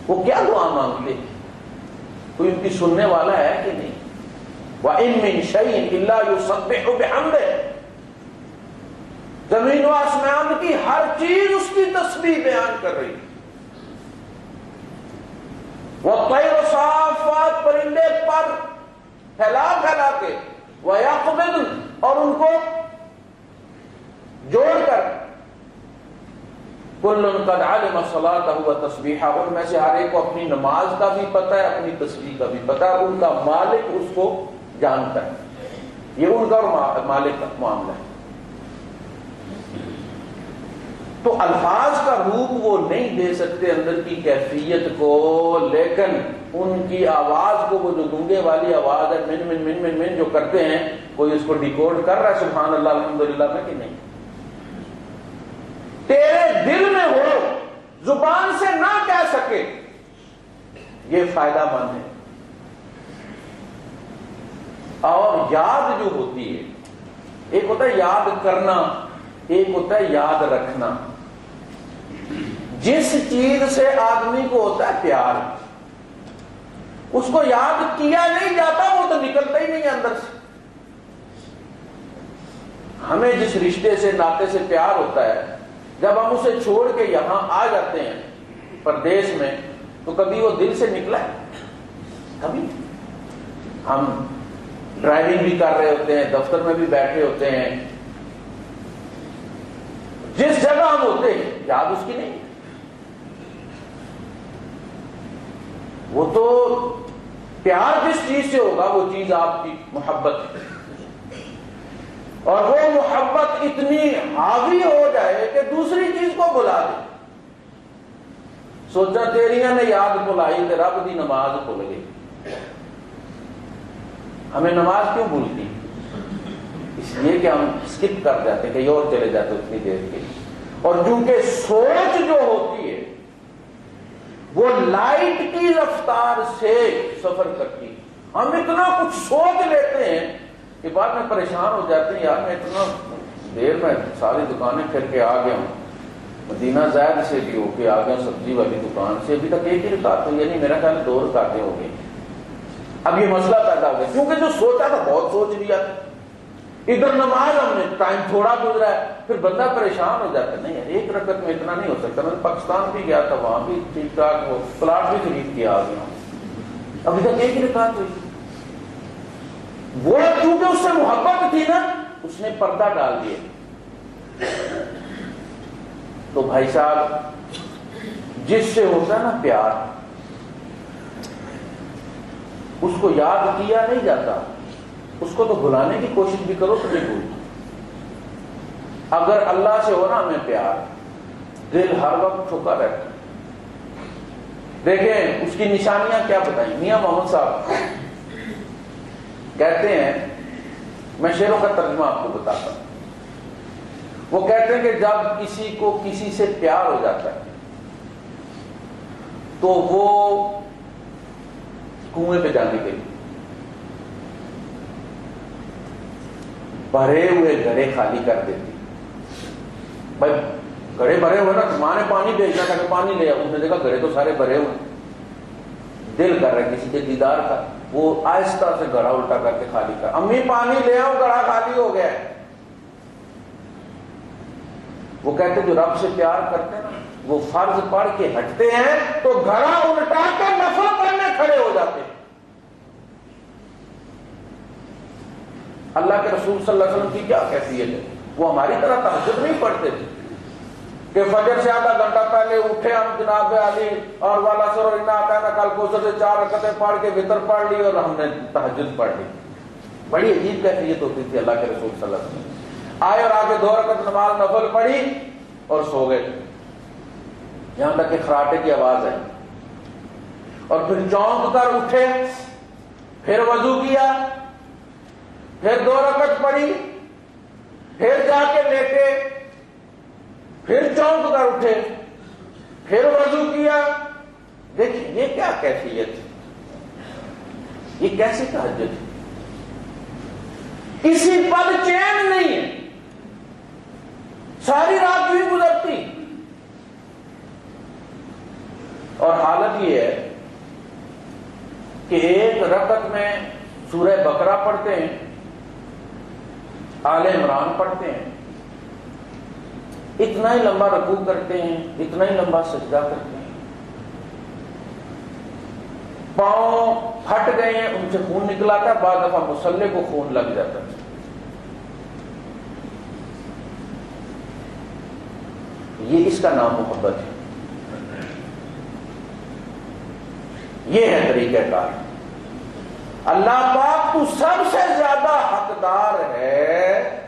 وہ کیا دعا مانگتے؟ کوئی ان کی سننے والا ہے کہ نہیں؟ وَإِن مِّن شَيْءٍ إِلَّا يُسَبِّحُ بِحَمْدِهِ. زمین و آسمان کی ہر چیز اس کی تسبیح بیان کر رہی. وَالطَّيْرُ صَافَّاتٍ، پرندے پر پھیلا پھیلا کے، وَيَقْبِضْنَ، اور ان کو جوڑ کر، كُلٌّ قَدْ عَلِمَ صَلَاتَهُ وَتَسْبِيحَهُ. ان میں سے ہر ایک کو اپنی نماز کا بھی پتہ ہے، اپنی تسبیح کا بھی پتہ ہے، ان کا مالک اس کو جانتا ہے. یہ ان کا اور مالک کا معاملہ ہے. تو الفاظ کا روپ وہ نہیں دے سکتے اندر کی کیفیت کو، لیکن ان کی آواز کو، وہ جو گنگے والی آواز ہے من من من من من جو کرتے ہیں، کوئی اس کو ڈیکوڈ کر رہا ہے سبحان اللہ الحمدللہ میں کہ نہیں؟ تیرے دل میں ہو، زبان سے نہ کہہ سکے، یہ فائدہ مند ہے. اور یاد جو ہوتی ہے، ایک ہوتا ہے یاد کرنا، ایک ہوتا ہے یاد رکھنا. جس چیز سے آدمی کو ہوتا ہے پیار، اس کو یاد کیا نہیں جاتا، وہ تو نکلتا ہی نہیں اندر سے. ہمیں جس رشتے سے، ناطے سے پیار ہوتا ہے، جب ہم اسے چھوڑ کے یہاں آ جاتے ہیں پردیس میں، تو کبھی وہ دل سے نکلا ہے؟ کبھی. ہم ڈرائیونگ بھی کر رہے ہوتے ہیں، دفتر میں بھی بیٹھے ہوتے ہیں، جس جگہ ہم ہوتے ہیں یاد اس کی نہیں. وہ تو پیار جس چیز سے ہوگا وہ چیز آپ کی محبت ہے، اور وہ محبت اتنی حاوی ہو جائے کہ دوسری چیز کو بلا دے. سوچا تیریاں نے یاد بلائی تے رب دی نماز بھول گئی. ہمیں نماز کیوں بھولتی؟ اس لیے کہ ہم اسکپ کر جاتے ہیں، کہیں اور چلے جاتے اتنی دیر کے. اور چونکہ سوچ جو ہوتی ہے وہ لائٹ کی رفتار سے سفر کرتی، ہم اتنا کچھ سوچ لیتے ہیں کہ بعد میں پریشان ہو جاتے ہیں. یار میں اتنا دیر میں ساری دکانیں پھر کے آ گیا ہوں، مدینہ زید سے بھی ہو کے آ گیا، سبزی والی دکان سے ابھی تک ایک ہی رکعت ہوئی ہے، نہیں میرا خیال 2 رکعتیں ہو گئی. اب یہ مسئلہ پیدا ہو گیا کیونکہ جو سوچا تھا بہت سوچ لیا تھا. ادھر نماز ہم نے ٹائم تھوڑا گزرا ہے، پھر بندہ پریشان ہو جاتا ہے. نہیں یار ایک رکعت میں اتنا نہیں ہو سکتا. میں پاکستان بھی گیا تھا، وہاں بھی ٹھیک ٹھاک وہ پلاٹ بھی خرید کے آ گیا، ابھی تک ایک ہی رکعت ہوئی. وہ کیونکہ اس سے محبت تھی نا، اس نے پردہ ڈال دیا. تو بھائی صاحب جس سے ہوتا ہے نا پیار، اس کو یاد کیا نہیں جاتا، اس کو تو بھلانے کی کوشش بھی کرو تو نہیں بھولتی. اگر اللہ سے ہو نا ہمیں پیار، دل ہر وقت ٹھکا رہتا. دیکھیں اس کی نشانیاں کیا بتائیں. میاں محمد صاحب کہتے ہیں، میں شعروں کا ترجمہ آپ کو بتاتا ہوں. وہ کہتے ہیں کہ جب کسی کو کسی سے پیار ہو جاتا ہے تو وہ کنویں پہ جانے کے لیے بھرے ہوئے گھڑے خالی کر دیتی. بھائی گھڑے بھرے ہوئے نا، ماں نے پانی بھیجنا تھا کہ پانی لے آؤ، اس نے دیکھا گھڑے تو سارے بھرے ہوئے، دل کر رہا ہے کسی کے دیدار کا. وہ آہستہ سے گھڑا الٹا کر کے خالی کر، امی پانی لے آؤ گھڑا خالی ہو گیا ہے. وہ کہتے جو رب سے پیار کرتے ہیں نا وہ فرض پڑھ کے ہٹتے ہیں تو گھڑا الٹا کر نفل پڑھنے کھڑے ہو جاتے ہیں. اللہ کے رسول صلی اللہ علیہ وسلم کی کیا کیفیت ہے؟ وہ ہماری طرح تہجد نہیں پڑھتے تھے کہ فجر سے آدھا گھنٹہ پہلے اٹھے ہم جناب علی اور والا سر اور کل کوثر سے 4 رکعتیں پڑھ کے وتر پڑھ لی اور ہم نے تہجد پڑھ لی. بڑی عجیب کیفیت ہوتی تھی اللہ کے رسول صلی اللہ علیہ وسلم. آئے اور آگے 2 رکعت نماز نفل پڑھی اور سو گئے یہاں تک کہ خراٹے کی آواز آئی اور پھر چونک کر اٹھے, پھر وضو کیا, پھر 2 رکعت پڑھی, پھر جا کے لیٹے, پھر چونک کر اٹھے, پھر وضو کیا. دیکھیں یہ کیا کیفیت ہے, یہ کیسی تہجد ہے؟ کسی پل چین نہیں ہے, ساری رات بھی گزرتی. اور حالت یہ ہے کہ 1 رکعت میں سورہ بقرہ پڑھتے ہیں, آل عمران پڑھتے ہیں, اتنا ہی لمبا رکوع کرتے ہیں, اتنا ہی لمبا سجدہ کرتے ہیں, پاؤں پھٹ گئے ہیں ان سے خون نکلا تھا, بعض دفعہ مصلے کو خون لگ جاتا ہے. یہ اس کا نام محبت ہے, یہ ہے طریقہ کار. اللہ پاک تو سب سے زیادہ حقدار ہے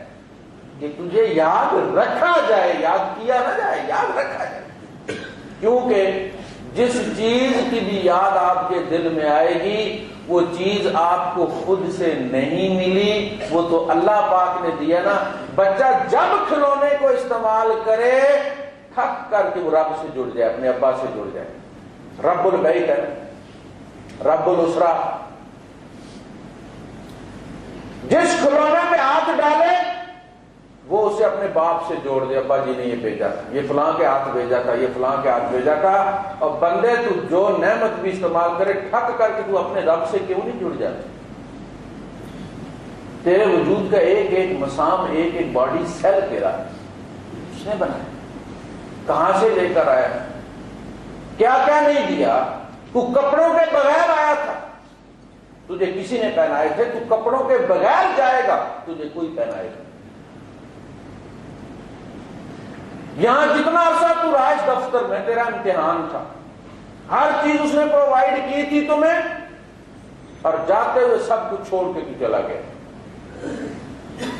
کہ تجھے یاد رکھا جائے, یاد کیا نہ جائے, یاد رکھا جائے. کیونکہ جس چیز کی بھی یاد آپ کے دل میں آئے گی وہ چیز آپ کو خود سے نہیں ملی, وہ تو اللہ پاک نے دیا نا. بچہ جب کھلونے کو استعمال کرے تھک کر کے وہ رب سے جڑ جائے, اپنے ابا سے جڑ جائے. رب البیت ہے, رب الاسرہ. جس کھلونے پہ ہاتھ ڈالے وہ اسے اپنے باپ سے جوڑ دے, ابا جی نے یہ بھیجا تھا, یہ فلاں کے ہاتھ بھیجا تھا, یہ فلاں کے ہاتھ بھیجا تھا. اور بندے تو جو نعمت بھی استعمال کرے ٹھک کر کے تو اپنے رب سے کیوں نہیں جڑ جاتا؟ تیرے وجود کا ایک ایک مسام, ایک ایک باڈی سیل تیرا اس نے بنایا, کہاں سے لے کر آیا, کیا کیا نہیں دیا. تو کپڑوں کے بغیر آیا تھا, تجھے کسی نے پہنائے تھے, تو کپڑوں کے بغیر جائے گا, تجھے کوئی پہنائے گا. یہاں جتنا عرصہ تو رہا دفتر میں تیرا امتحان تھا, ہر چیز اس نے پرووائڈ کی تھی تمہیں, اور جاتے ہوئے سب کچھ چھوڑ کے تو چلا گیا.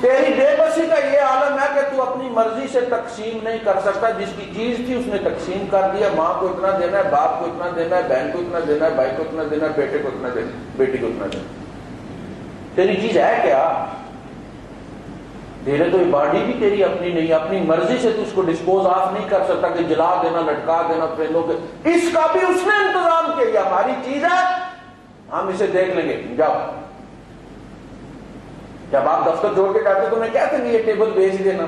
تیری بے بسی کا یہ عالم ہے کہ تو اپنی مرضی سے تقسیم نہیں کر سکتا. جس کی چیز تھی اس نے تقسیم کر دیا, ماں کو اتنا دینا ہے, باپ کو اتنا دینا ہے, بہن کو اتنا دینا ہے, بھائی کو اتنا دینا ہے, بیٹے کو اتنا دینا ہے, بیٹی کو اتنا دینا ہے. تیری چیز ہے کیا؟ تیرے تو یہ باڈی بھی تیری اپنی نہیں, اپنی مرضی سے تو اس کو ڈسپوز آف نہیں کر سکتا کہ جلا دینا, لٹکا دینا, پہنو کے. اس کا بھی اس نے انتظام کیا, ہماری چیز ہے, ہم اسے دیکھ لیں گے. جب آپ دفتر چھوڑ کے جاتے تو میں کہتے ہیں یہ ٹیبل بیچ دینا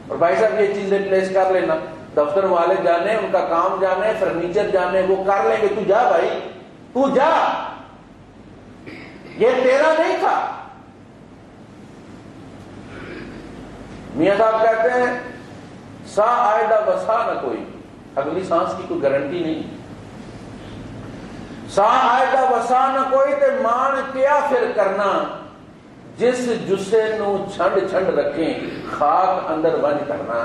اور بھائی صاحب یہ چیز ریپلیس کر لینا. دفتر والے جانے, ان کا کام جانے, فرنیچر جانے, وہ کر لیں گے. تو جا بھائی, تو جا, یہ تیرا نہیں تھا. میاں صاحب کہتے ہیں سا آئدہ بسا نہ کوئی, اگلی سانس کی کوئی گارنٹی نہیں. سا آئدہ بسا نہ کوئی تے مان کیا پھر کرنا, جس جسے نو چھنڈ چھنڈ رکھیں خاک اندر ونج کرنا.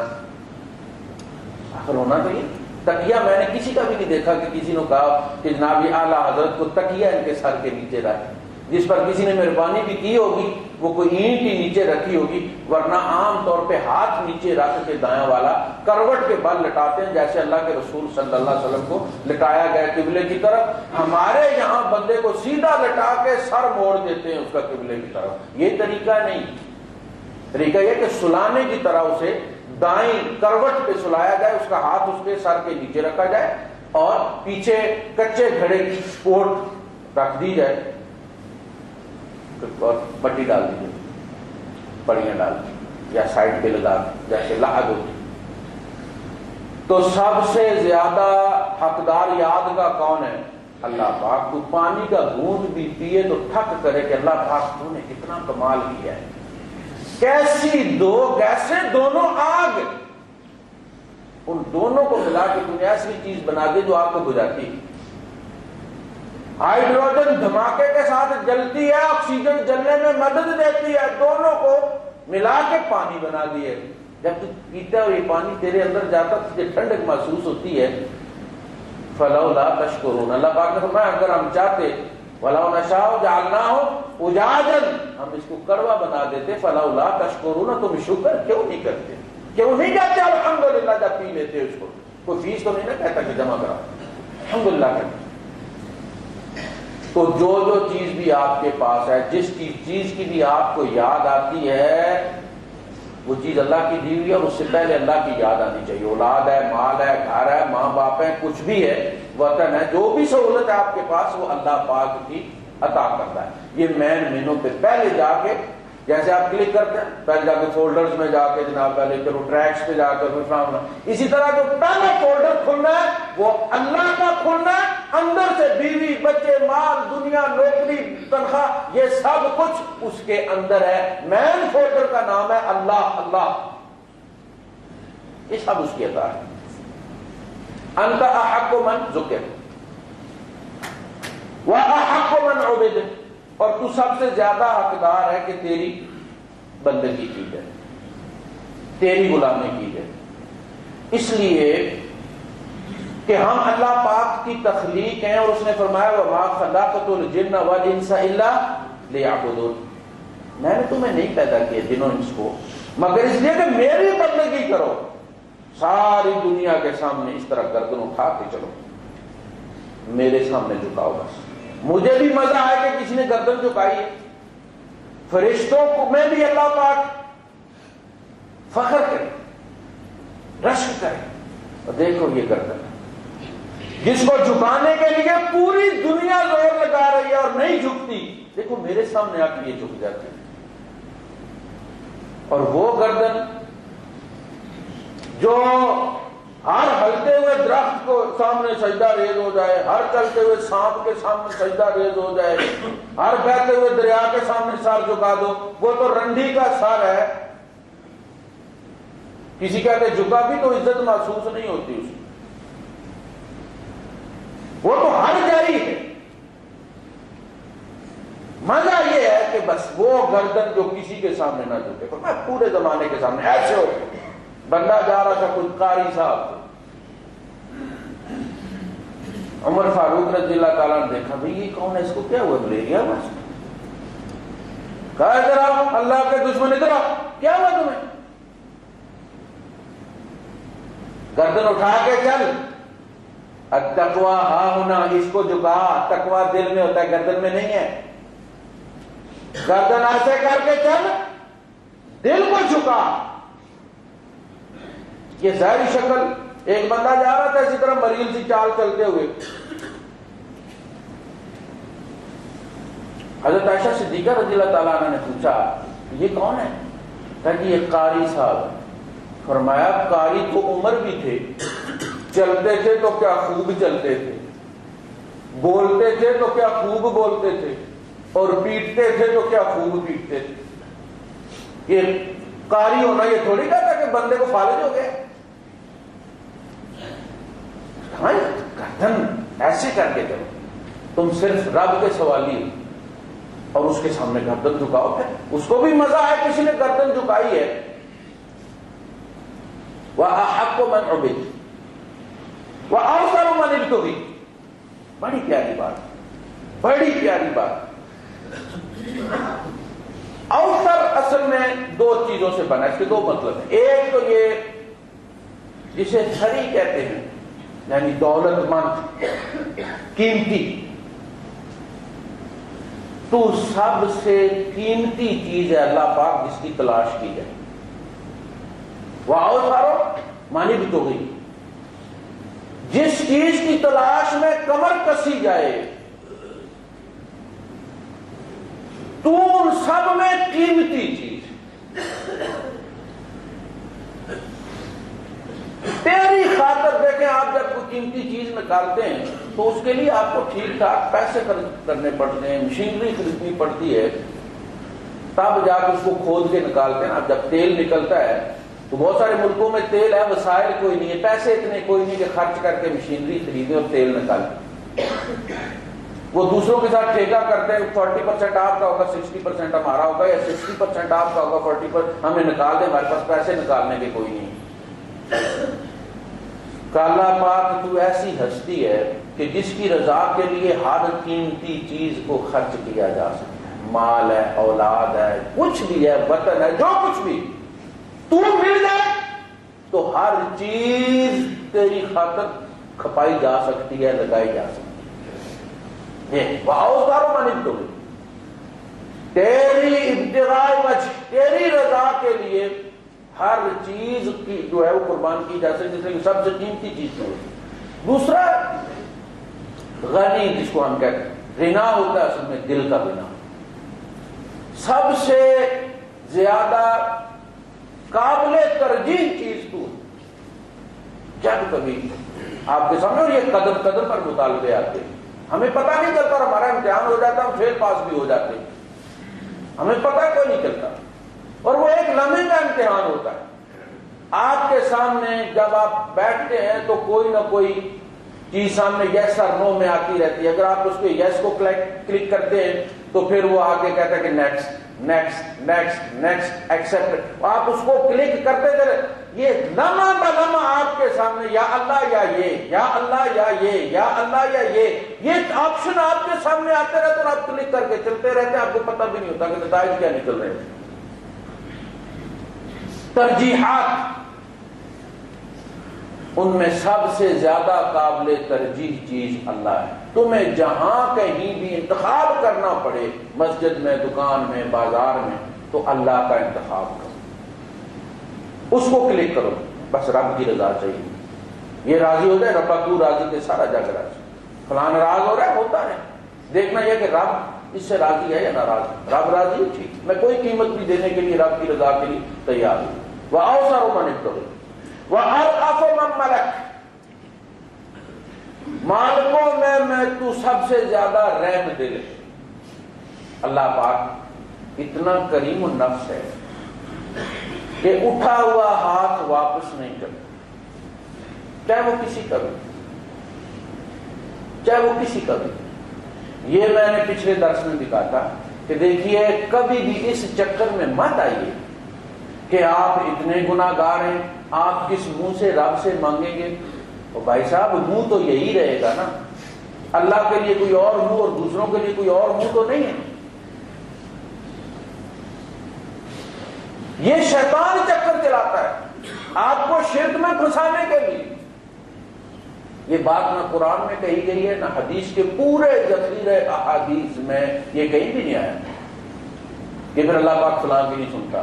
آخر ہونا تو یہ تکیہ میں نے کسی کا بھی نہیں دیکھا کہ کسی نے کہا کہ جناب اعلیٰ حضرت کو تکیہ ان کے سر کے نیچے رکھ. جس پر کسی نے مہربانی بھی کی ہوگی وہ کوئی اینٹ ہی نیچے رکھی ہوگی, ورنہ عام طور پہ ہاتھ نیچے رکھ کے دایاں والا کروٹ کے بل لٹاتے ہیں, جیسے اللہ کے رسول صلی اللہ علیہ وسلم کو لٹایا گیا قبلے کی طرف. ہمارے یہاں بندے کو سیدھا لٹا کے سر موڑ دیتے ہیں اس کا قبلے کی طرف. یہ طریقہ نہیں. طریقہ یہ کہ سلانے کی طرح اسے دائیں کروٹ پہ سلایا جائے, اس کا ہاتھ اس کے سر کے نیچے رکھا جائے اور پیچھے کچے گھڑے کی سپورٹ رکھ دی جائے اور پٹی ڈال دیجیے, پڑیاں ڈال دی یا سائڈ پہ لگا جیسے لاحد ہوتی. تو سب سے زیادہ حقدار یاد کا کون ہے؟ اللہ پاک. تو پانی کا بوند بھی پیے تو ٹھک کرے کہ اللہ پاک تو نے کتنا کمال کیا ہے. کیسی دو گیسیں دونوں آگ, ان دونوں کو ملا کے تم نے ایسی چیز بنا دی جو آگ کو بجھاتی ہے۔ ہائیڈروجن دھماکے کے ساتھ جلتی ہے، آکسیجن جلنے میں مدد دیتی ہے، دونوں کو ملا کے پانی بنا دیے۔ جب تو پیتا ہے یہ پانی تیرے اندر جاتا تجھے ٹھنڈک محسوس ہوتی ہے۔ فلولا تشکرون، اللہ پاک نے فرمایا اگر ہم چاہتے ولو نشاء جعلناہ اجاجا، ہم اس کو کڑوا بنا دیتے۔ فلولا تشکرون، تم شکر کیوں نہیں کرتے؟ کیوں نہیں کہتے الحمدللہ جب پی لیتے اس کو؟ کوئی فیس تو نہیں نہ کہتا کہ جمع کرا، الحمدللہ کرتے۔ تو جو جو چیز بھی آپ کے پاس ہے، جس چیز کی بھی آپ کو یاد آتی ہے، وہ چیز اللہ کی دی ہوئی ہے، اور اس سے پہلے اللہ کی یاد آنی چاہیے۔ اولاد ہے، مال ہے، گھر ہے، ماں باپ ہے، کچھ بھی ہے، وطن ہے، جو بھی سہولت ہے آپ کے پاس وہ اللہ پاک کی عطا کرتا ہے۔ یہ مین مینو پہ پہلے جا کے، جیسے آپ کلک کرتے ہیں پہلے جا کے فولڈرز میں جا کے جناب پہلے چلو ٹریکس پہ جا کر، اسی طرح جو پہلا فولڈر کھلنا ہے وہ اللہ کا کھلنا ہے، اندر سے بیوی بچے مال دنیا نوکری تنخواہ یہ سب کچھ اس کے اندر ہے۔ مین فولڈر کا نام ہے اللہ، اللہ، یہ سب اس کی عطا ہے۔ انت احق من ذکر واحق من عبد، اور تو سب سے زیادہ حقدار ہے کہ تیری بندگی کی جائے، تیری غلامی کی جائے، اس لیے کہ ہم اللہ پاک کی تخلیق ہیں، اور اس نے فرمایا وَمَا خَلَقْتُ الْجِنَّ وَالْإِنسَ إِلَّا لِيَعْبُدُونِ، میں نے تمہیں نہیں پیدا کیا جن و انس کو مگر اس لیے کہ میری بندگی کرو۔ ساری دنیا کے سامنے اس طرح گردن اٹھا کے چلو، میرے سامنے جھکاؤ، بس مجھے بھی مزہ آئے کہ کسی نے گردن جھکائی ہے۔ فرشتوں کو میں بھی اللہ پاک فخر کرے، رشک کرے، اور دیکھو یہ گردن جس کو جھکانے کے لیے پوری دنیا زور لگا رہی ہے اور نہیں جھکتی، دیکھو میرے سامنے آ کے یہ جھک جاتی ہے۔ اور وہ گردن جو ہر ہلتے ہوئے درخت کو سامنے سجدہ ریز ہو جائے، ہر چلتے ہوئے سانپ کے سامنے سجدہ ریز ہو جائے، ہر بہتے ہوئے دریا کے سامنے سر جھکا دو، وہ تو رنڈی کا سر ہے، کسی کہتے جھکا بھی تو عزت محسوس نہیں ہوتی اس وہ تو ہر جاری ہے۔ مزہ یہ ہے کہ بس وہ گردن جو کسی کے سامنے نہ جھکے، میں پورے زمانے کے سامنے ایسے ہو۔ بندہ جا رہا تھا کوئی قاری صاحب، عمر فاروق رضی اللہ تعالیٰ نے دیکھا بھئی یہ کون ہے، اس کو کیا ہوا، ملیریا ہوا اس کو؟ کہا ادھر آؤ، اللہ کے دشمن ادھر آؤ، کیا ہوا تمہیں؟ گردن اٹھا کے چل، التقوی ہاہنا، اس کو جھکا، تقوی دل میں ہوتا ہے گردن میں نہیں ہے۔ گردن ایسے کر کے چل، دل کو جھکا۔ یہ ظاہری شکل، ایک بندہ جا رہا تھا اسی طرح مریل سی چال چلتے ہوئے، حضرت عائشہ صدیقہ رضی اللہ تعالیٰ عنہ نے پوچھا یہ کون ہے؟ کہا کہ یہ قاری صاحب۔ فرمایا قاری تو عمر بھی تھے، چلتے تھے تو کیا خوب چلتے تھے، بولتے تھے تو کیا خوب بولتے تھے، اور پیٹتے تھے تو کیا خوب پیٹتے تھے۔ یہ قاری ہونا یہ تھوڑی کہتا کہ بندے کو فالج ہو گئے۔ گردن ایسے کر کے چلو، تم صرف رب کے سوالی اور اس کے سامنے گردن جھکاؤ، اس کو بھی مزہ ہے کسی نے گردن جھکائی ہے۔ وَأَحَقُّ مَنْ عُبِدَ وَأَوْثَرُ مَنِ ابْتُغِيَ، بڑی پیاری بات، بڑی پیاری بات۔ اوثر اصل میں دو چیزوں سے بنا، اس کے دو مطلب ہیں۔ ایک تو یہ جسے تھری کہتے ہیں، یعنی دولت مند، قیمتی، تو سب سے قیمتی چیز ہے اللہ پاک جس کی تلاش کی جائے۔ وَأَوْثَرُ مَنِ ابْتُغِيَ، جس چیز کی تلاش میں کمر کسی جائے، تو ان سب میں قیمتی چیز، تیری خاطر دیکھیں آپ جب کوئی قیمتی چیز نکالتے ہیں تو اس کے لیے آپ کو ٹھیک ٹھاک پیسے خرچ کرنے پڑتے ہیں، مشینری خریدنی پڑتی ہے، تب جا کے اس کو کھود کے نکالتے ہیں۔ اب جب تیل نکلتا ہے تو بہت سارے ملکوں میں تیل ہے، وسائل کوئی نہیں ہے، پیسے اتنے کوئی نہیں کہ خرچ کر کے مشینری خریدے اور تیل نکالے۔ وہ دوسروں کے ساتھ ٹھیکہ کرتے ہیں، 40% آپ کا ہوگا، 60% ہمارا ہوگا، یا 60% آپ کا ہوگا، 40% ہمیں نکال دیں، ہمارے پاس پیسے نکالنے کے کوئی نہیں۔ کہ اللہ پاک تو ایسی ہستی ہے کہ جس کی رضا کے لیے ہر قیمتی چیز کو خرچ کیا جا سکتا ہے، مال ہے، اولاد ہے، کچھ بھی ہے، وطن ہے، جو کچھ بھی تو مل جائے تو ہر چیز تیری خاطر کھپائی جا سکتی ہے، لگائی جا سکتی ہے۔ وَأَوْزَرُ مَنِ ابْتُغِي، تیری ابتغاء وجہ، تیری رضا کے لیے ہر چیز کی جو ہے وہ قربان کی جا سکتی، جس میں سب سے قیمتی چیز ہے۔ دوسرا غنی، جس کو ہم کہتے ہیں غنا ہوتا ہے اصل میں دل کا غنا، سب سے زیادہ قابل ترجیح چیز تو جب کبھی آپ کے سامنے، اور یہ قدم قدم پر مطالبے آتے ہیں، ہمیں پتہ نہیں چلتا، ہمارا امتحان ہو جاتا، ہم فیل پاس بھی ہو جاتے ہیں، ہمیں پتہ کوئی نہیں چلتا، اور وہ ایک لمحے کا امتحان ہوتا ہے۔ آپ کے سامنے جب آپ بیٹھتے ہیں تو کوئی نہ کوئی چیز سامنے یس اور نو میں آتی رہتی ہے، اگر آپ اس کو یس کو کلک کرتے ہیں تو پھر وہ آگے کہتا ہے کہ next next next next accept, آپ اس کو کلک کرتے چلے، یہ لمحہ بہ لمحہ آپ کے سامنے یا اللہ یا یہ، یا اللہ یا یہ، یا اللہ یا یہ آپشن آپ کے سامنے آتے رہتے اور آپ کلک کر کے چلتے رہتے ہیں، آپ کو پتہ بھی نہیں ہوتا کہ نتائج کیا نکل رہے ہیں۔ ترجیحات، ان میں سب سے زیادہ قابل ترجیح چیز اللہ ہے۔ تمہیں جہاں کہیں بھی انتخاب کرنا پڑے، مسجد میں، دکان میں، بازار میں، تو اللہ کا انتخاب کرو، اس کو کلک کرو، بس رب کی رضا چاہیے، یہ راضی ہو جائے، ربا تو راضی کے سارا جگ راضی، فلاں ناراض ہو رہا ہے، ہوتا ہے، دیکھنا یہ کہ رب اس سے راضی ہے یا ناراض، رب راضی ہے، ٹھیک، میں کوئی قیمت بھی دینے کے لیے رب کی رضا کے لیے تیار ہوں۔ وَأَوْسَرُ مَنِ ابْتُغِي وَأَرْأَفُ مَن مَلَكَ، مالکوں میں تو سب سے زیادہ رحم دل ہے۔ اللہ پاک اتنا کریم النفس ہے کہ اٹھا ہوا ہاتھ واپس نہیں کرتا، چاہے وہ کسی کا بھی، چاہے وہ کسی کا بھی۔ یہ میں نے پچھلے درس میں بھی کہا تھا کہ دیکھیے کبھی بھی اس چکر میں مت آئیے کہ آپ اتنے گناہگار ہیں، آپ کس منہ سے رب سے مانگیں گے؟ اور بھائی صاحب منہ تو یہی رہے گا نا، اللہ کے لیے کوئی اور منہ اور دوسروں کے لیے کوئی اور منہ تو نہیں ہے۔ یہ شیطان چکر چلاتا ہے آپ کو شرک میں پھنسانے کے لیے۔ یہ بات نہ قرآن میں کہی گئی ہے، نہ حدیث کے پورے ذخیرے احادیث میں یہ کہیں بھی نہیں آیا کہ پھر اللہ پاک فلاں کی نہیں سنتا،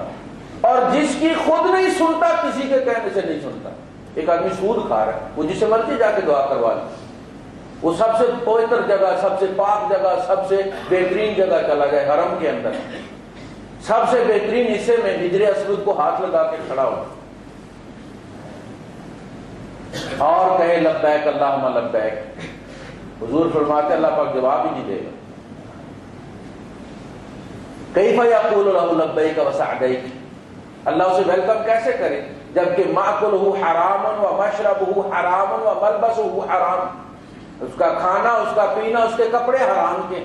اور جس کی خود نہیں سنتا کسی کے کہنے سے نہیں سنتا۔ ایک آدمی سود کھا رہا ہے، وہ جسے مرضی جا کے دعا کروا لے، وہ سب سے پوتر جگہ، سب سے پاک جگہ، سب سے بہترین جگہ چلا جائے، حرم کے اندر سب سے بہترین حصے میں حجر اسود کو ہاتھ لگا کے کھڑا ہو اور کہے لبیک اللہم لبیک، حضور فرماتے اللہ پاک جواب ہی نہیں دے گا۔ کیف یقول لہ لبیک وسعدیک، اللہ اسے ویلکم کیسے کرے جبکہ مأکلہ حرام و مشربہ حرام و ملبسہ حرام، اس کا کھانا، اس کا پینا، اس کے کپڑے حرام کے،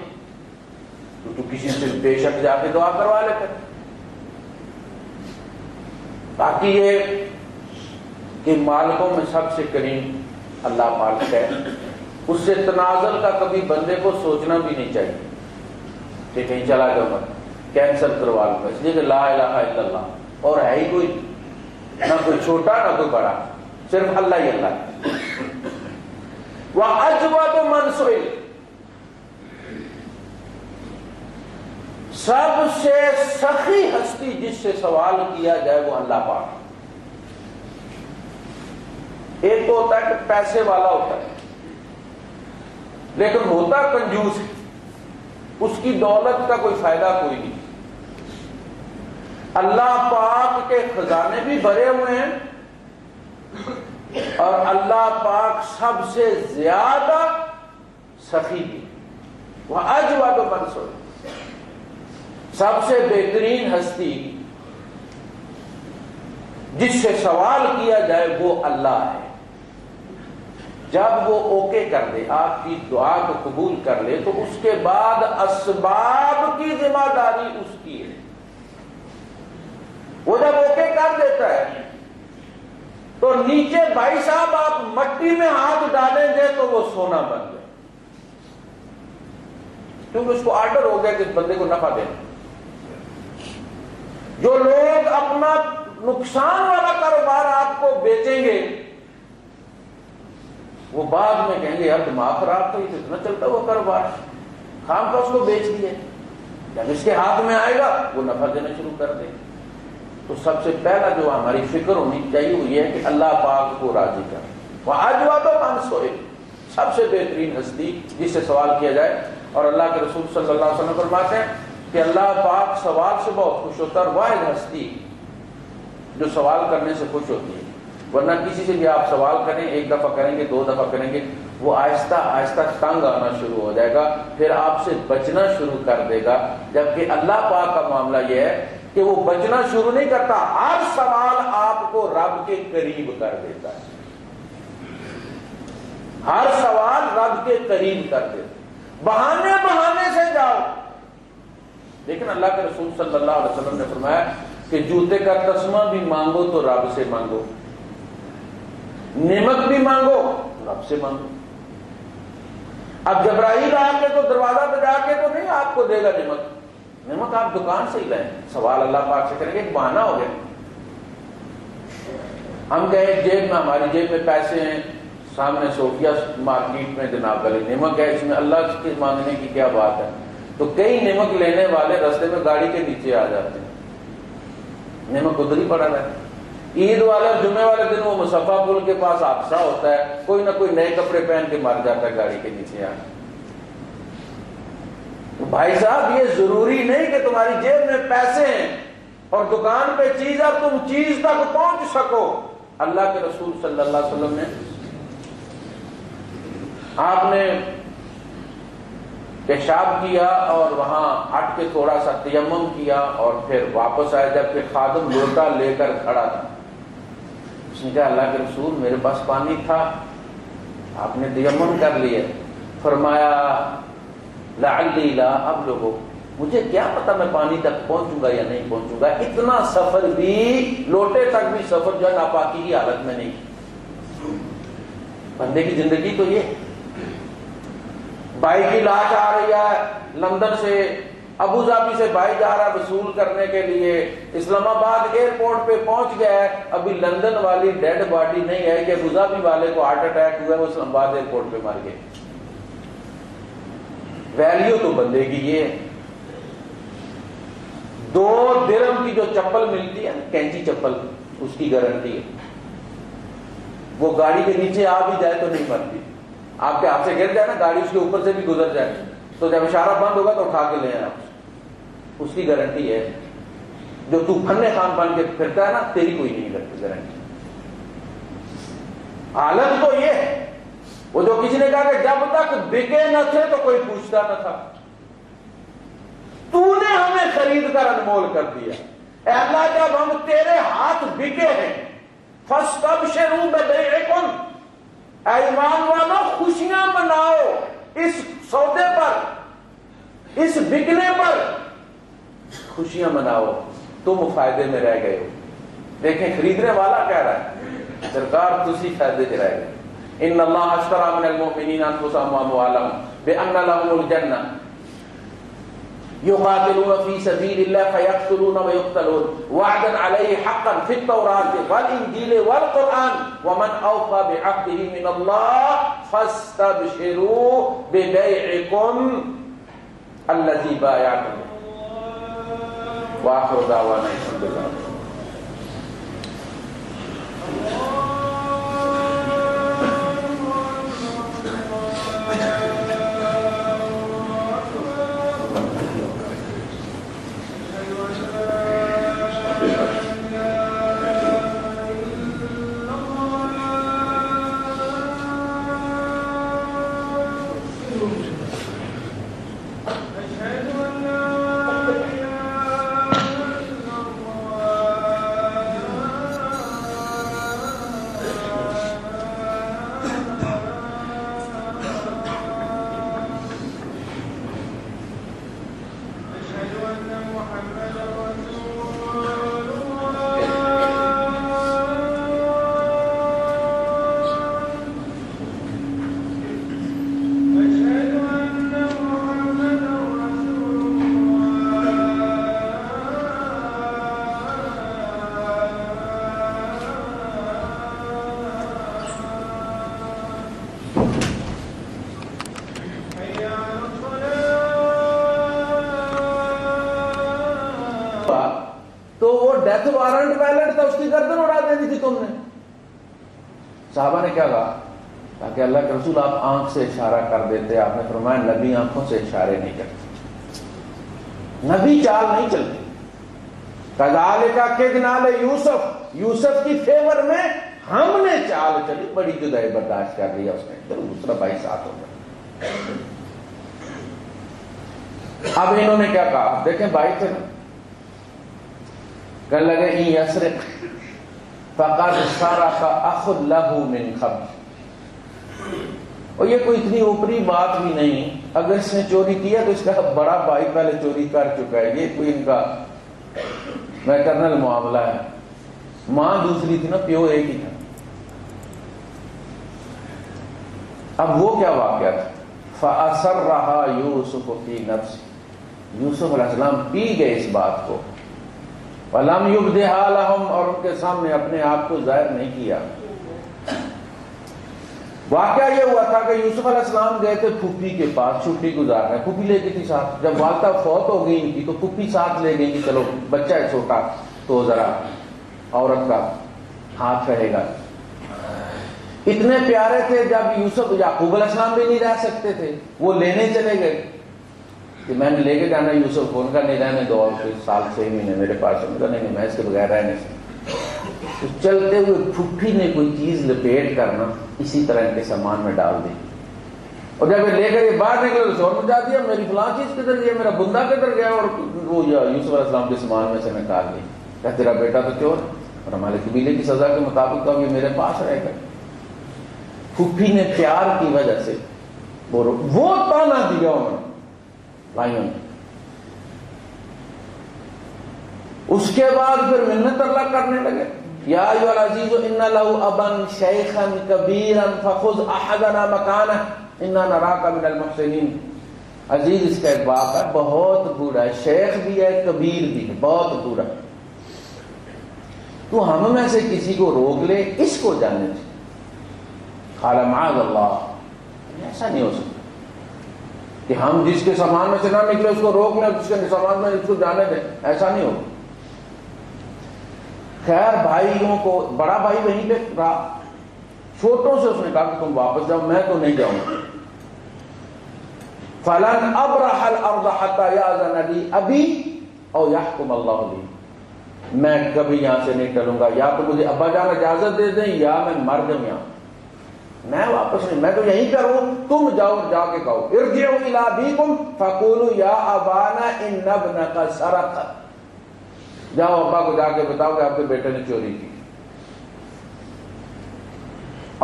تو کسی سے بے شک جا کے دعا کروا لیتے۔ باقی یہ کہ مالکوں میں سب سے کریم اللہ پاک ہے، اس سے تنازل کا کبھی بندے کو سوچنا بھی نہیں چاہیے کہ کہیں چلا جاؤں گا، کینسل کروا لوں گا، اس لیے کہ لا الہ الا اللہ، اور ہے ہی کوئی نہ کوئی چھوٹا نہ کوئی بڑا، صرف اللہ ہی اللہ ہے۔ وَأَجْوَدُ مَنْ سُئِلَ، سب سے سخی ہستی جس سے سوال کیا جائے وہ اللہ پاک۔ ایک تو ہوتا ہے کہ پیسے والا ہوتا ہے لیکن ہوتا کنجوس ہے، اس کی دولت کا کوئی فائدہ کوئی نہیں۔ اللہ پاک کے خزانے بھی بھرے ہوئے ہیں اور اللہ پاک سب سے زیادہ سخی بھی۔ وَأَجْوَدُ مَنْ سُئِلَ، سب سے بہترین ہستی جس سے سوال کیا جائے وہ اللہ ہے۔ جب وہ اوکے کر دے، آپ کی دعا کو قبول کر لے، تو اس کے بعد اسباب کی ذمہ داری اس کی ہے۔ وہ جب اوکے کر دیتا ہے تو نیچے بھائی صاحب آپ مٹی میں ہاتھ ڈالیں گے تو وہ سونا بن جائے، کیونکہ اس کو آرڈر ہو گیا کہ اس بندے کو نفع دیں۔ جو لوگ اپنا نقصان والا کاروبار آپ کو بیچیں گے، وہ بعد میں کہیں گے یار دماغ خراب تھا، یہ تو اتنا چلتا وہ کاروبار، خام کا اس کو بیچ دیا۔ جب اس کے ہاتھ میں آئے گا وہ نفع دینا شروع کر دے۔ تو سب سے پہلا جو ہماری فکر ہونی چاہیے وہ یہ ہے کہ اللہ پاک کو راضی کر۔ وَأَجْوَبَ مَنْ سُئِلَ، سب سے بہترین ہستی جس سے سوال کیا جائے۔ اور اللہ کے رسول صلی اللہ علیہ وسلم فرماتے ہیں کہ اللہ پاک سوال سے بہت خوش ہوتا ہے، اور واحد ہستی جو سوال کرنے سے خوش ہوتی ہے۔ ورنہ کسی سے بھی آپ سوال کریں، ایک دفعہ کریں گے، دو دفعہ کریں گے، وہ آہستہ آہستہ تنگ آنا شروع ہو جائے گا، پھر آپ سے بچنا شروع کر دے گا۔ جبکہ اللہ پاک کا معاملہ یہ ہے کہ وہ بچنا شروع نہیں کرتا، ہر سوال آپ کو رب کے قریب کر دیتا ہے، ہر سوال رب کے قریب کر دیتا ہے۔ بہانے بہانے سے جاؤ، لیکن اللہ کے رسول صلی اللہ علیہ وسلم نے فرمایا کہ جوتے کا تسمہ بھی مانگو تو رب سے مانگو، نعمت بھی مانگو رب سے مانگو۔ اب جبرائیل آ کے تو دروازہ بجا کے تو نہیں آپ کو دے گا نعمت، نعمت آپ دکان سے ہی لائیں، سوال اللہ پاک سے کریں گے، ایک بہانہ ہو گیا۔ ہم کہیں جیب میں، ہماری جیب میں پیسے ہیں، سامنے صوفیہ مارکیٹ میں جناب علی نمک ہے، اس میں اللہ کے مانگنے کی کیا بات ہے؟ تو کئی نمک لینے والے رستے میں گاڑی کے نیچے آ جاتے ہیں، نمک ادھر ہی پڑا رہتا ہے۔ عید والے اور جمعے والے دن وہ مصطفیٰ پل کے پاس حادثہ ہوتا ہے، کوئی نہ کوئی نئے کپڑے پہن کے مر جاتا ہے گاڑی کے نیچے آ۔ بھائی صاحب یہ ضروری نہیں کہ تمہاری جیب میں پیسے ہیں اور دکان پہ چیز ہے تم چیز تک پہنچ سکو۔ اللہ کے رسول صلی اللہ علیہ وسلم نے، آپ نے پیشاب کیا اور وہاں ہٹ کے تھوڑا سا تیمم کیا اور پھر واپس آئے، جبکہ خادم لوٹا لے کر کھڑا تھا۔ اس نے کہا اللہ کے رسول میرے پاس پانی تھا، آپ نے تیمم کر لیا۔ فرمایا لعلی لا ابلغ، مجھے کیا پتا میں پانی تک پہنچوں گا یا نہیں پہنچوں گا، اتنا سفر بھی، لوٹے تک بھی سفر جو ہے ناپاکی کی حالت میں نہیں۔ بندے کی زندگی تو یہ، بھائی کی لاش آ رہی ہے لندن سے، ابو ظبی سے بھائی جا رہا ہے وصول کرنے کے لیے، اسلام آباد ایئرپورٹ پہ پہنچ گیا ہے، ابھی لندن والی ڈیڈ باڈی نہیں ہے کہ ابو ظبی والے کو ہارٹ اٹیک ہوا ہے، وہ اسلام آباد ایئرپورٹ پہ مر گئے۔ ویلیو تو بندے کی یہ ہے۔ 2 درہم کی جو چپل ملتی ہے، کینچی چپل، اس کی گارنٹی ہے، وہ گاڑی کے نیچے آ بھی جائے تو نہیں مرتی۔ آپ کے ہاتھ سے گر جائے نا، گاڑی اس کے اوپر سے بھی گزر جائے تو جب اشارہ بند ہوگا تو اٹھا کے لے آئے، اس کی گارنٹی ہے۔ جو تو پھنے خان بن کے پھرتا ہے نا، تیری کوئی نہیں کرتی گارنٹی۔ حالت تو یہ ہے، وہ جو کسی نے کہا کہ جب تک بکے نہ تھے تو کوئی پوچھتا نہ تھا، تو نے ہمیں خرید کر انمول کر دیا۔ اے اللہ جب ہم تیرے ہاتھ بکے ہیں، فَاسْتَبْشِرُوا بِبَيْعِكُمْ، اے ایمان والو خوشیاں مناؤ اس سودے پر، اس بکنے پر خوشیاں مناؤ، تم فائدے میں رہ گئے ہو۔ دیکھیں خریدنے والا کہہ رہا ہے سرکار تسی فائدے میں رہ گئے۔ ان اللہ اشتری من المؤمنین انفسهم واموالهم بان لهم الجنہ یقاتلون فی سبیل اللہ فیقتلون ویقتلون وعدا علیہ حقا فی التوراۃ والانجیل والقرآن ومن اوفی بعہدہ من اللہ فاستبشروا ببیعکم الذی بایعتم به۔ وآخر دعوانا الحمد للہ۔ تو وہ ڈیتھ وارنٹ ویلنٹ تھا، اس کی گردن اڑا دینی تھی تم نے۔ صحابہ نے کیا کہا؟ تاکہ اللہ کے رسول آپ آنکھ سے اشارہ کر دیتے، آپ نے فرمایا نبی آنکھوں سے اشارے نہیں کرتے، نبی چال نہیں چلتے۔ کذالک کدنا لیوسف، یوسف کی فیور میں ہم نے چال چلی، بڑی جدائی برداشت کر لیا اس نے، پھر دوسرا بھائی ساتھ ہو گیا۔ اب انہوں نے کیا کہا؟ دیکھیں بھائی تھے نا، کہنے لگے ان یسرق فقد سرق اخ له من قبل، اور یہ کوئی اتنی اوپری بات بھی نہیں، اگر اس نے چوری کیا تو اس کا بڑا بھائی پہلے چوری کر چکا ہے، یہ کوئی ان کا میٹرنل معاملہ ہے، ماں دوسری تھی نا، پیو ایک ہی تھا۔ اب وہ کیا واقعہ تھا؟ فَأَسَرَّهَا يُوسُفُ فِي نَفْسِهِ، یوسف علیہ السلام پی گئے اس بات کو، وَلَمْ يُبْدِهَا لَهُمْ، اور ان کے سامنے اپنے آپ کو ظاہر نہیں کیا۔ واقعہ یہ ہوا تھا کہ یوسف علیہ السلام گئے تھے پھوپھی کے پاس چھٹی گزارنے، پھوپھی لے گئی تھی ساتھ، جب والدہ فوت ہو گئی ان کی تو پھوپھی ساتھ لے گئی کہ چلو بچہ ہے چھوٹا تو ذرا عورت کا ہاتھ رہے گا۔ اتنے پیارے تھے، جب یوسف یعقوب علیہ السلام بھی نہیں رہ سکتے تھے، وہ لینے چلے گئے کہ میں نے لے کے جانا یوسف کو، ان کا نہیں رہنے دو، اور کوئی سال 6 مہینے میرے پاس، ان کا نہیں میں اس کے بغیر رہ نہیں سکتا۔ تو چلتے ہوئے پھوپھی نے کوئی چیز لپیٹ کرنا اسی طرح ان کے سامان میں ڈال دی، اور جب لے کر یہ باہر نکلے تو شور مچا دیا، میری فلاں چیز کدھر گیا، میرا بندہ کدھر گیا، اور وہ یوسف علیہ السلام کے سامان میں سے نکال دی، کہ تیرا بیٹا تو چور ہے اور ہمارے قبیلے کی سزا کے مطابق تو یہ میرے پاس رہے گا۔ پھوپھی نے پیار کی وجہ سے وہ تانا دیا انہوں نے بھائیوں نے، اس کے بعد پھر منت اللہ کرنے لگے، یا ایھا العزیز ان لہ ابا شیخا کبیرا فخذ احدنا مکانہ انا نراک من المحسنین۔ عزیز اس کا ایک باپ ہے، بہت بوڑھا ہے، شیخ بھی ہے کبیر بھی ہے، بہت بوڑھا، تو ہم میں سے کسی کو روک لے، اس کو جانے دے۔ قال معاذ اللہ، ایسا نہیں ہو سکتا کہ ہم جس کے سامان میں سے نہ نکلے اس کو روک لیں، جس کے سامان میں اس کو جانے دیں، ایسا نہیں ہوگا۔ خیر بھائیوں کو، بڑا بھائی وہیں پہ رہا، چھوٹوں سے اس نے کہا کہ تم واپس جاؤ، میں تو نہیں جاؤں گا۔ فلن ابرح الارض حتى يأذن لي ابي او يحكم الله لي، میں کبھی یہاں سے نہیں ٹلوں گا، یا تو مجھے ابا جان اجازت دے دیں یا میں مر جاؤں یہاں، میں واپس نہیں، میں تو یہیں پر ہوں، تم جاؤ اور جا کے کہو ارجعوا الى ابيكم فقولوا يا ابانا ان ابنك سرق، جاؤ ابا کو جا کے بتاؤ کہ آپ کے بیٹے نے چوری کی۔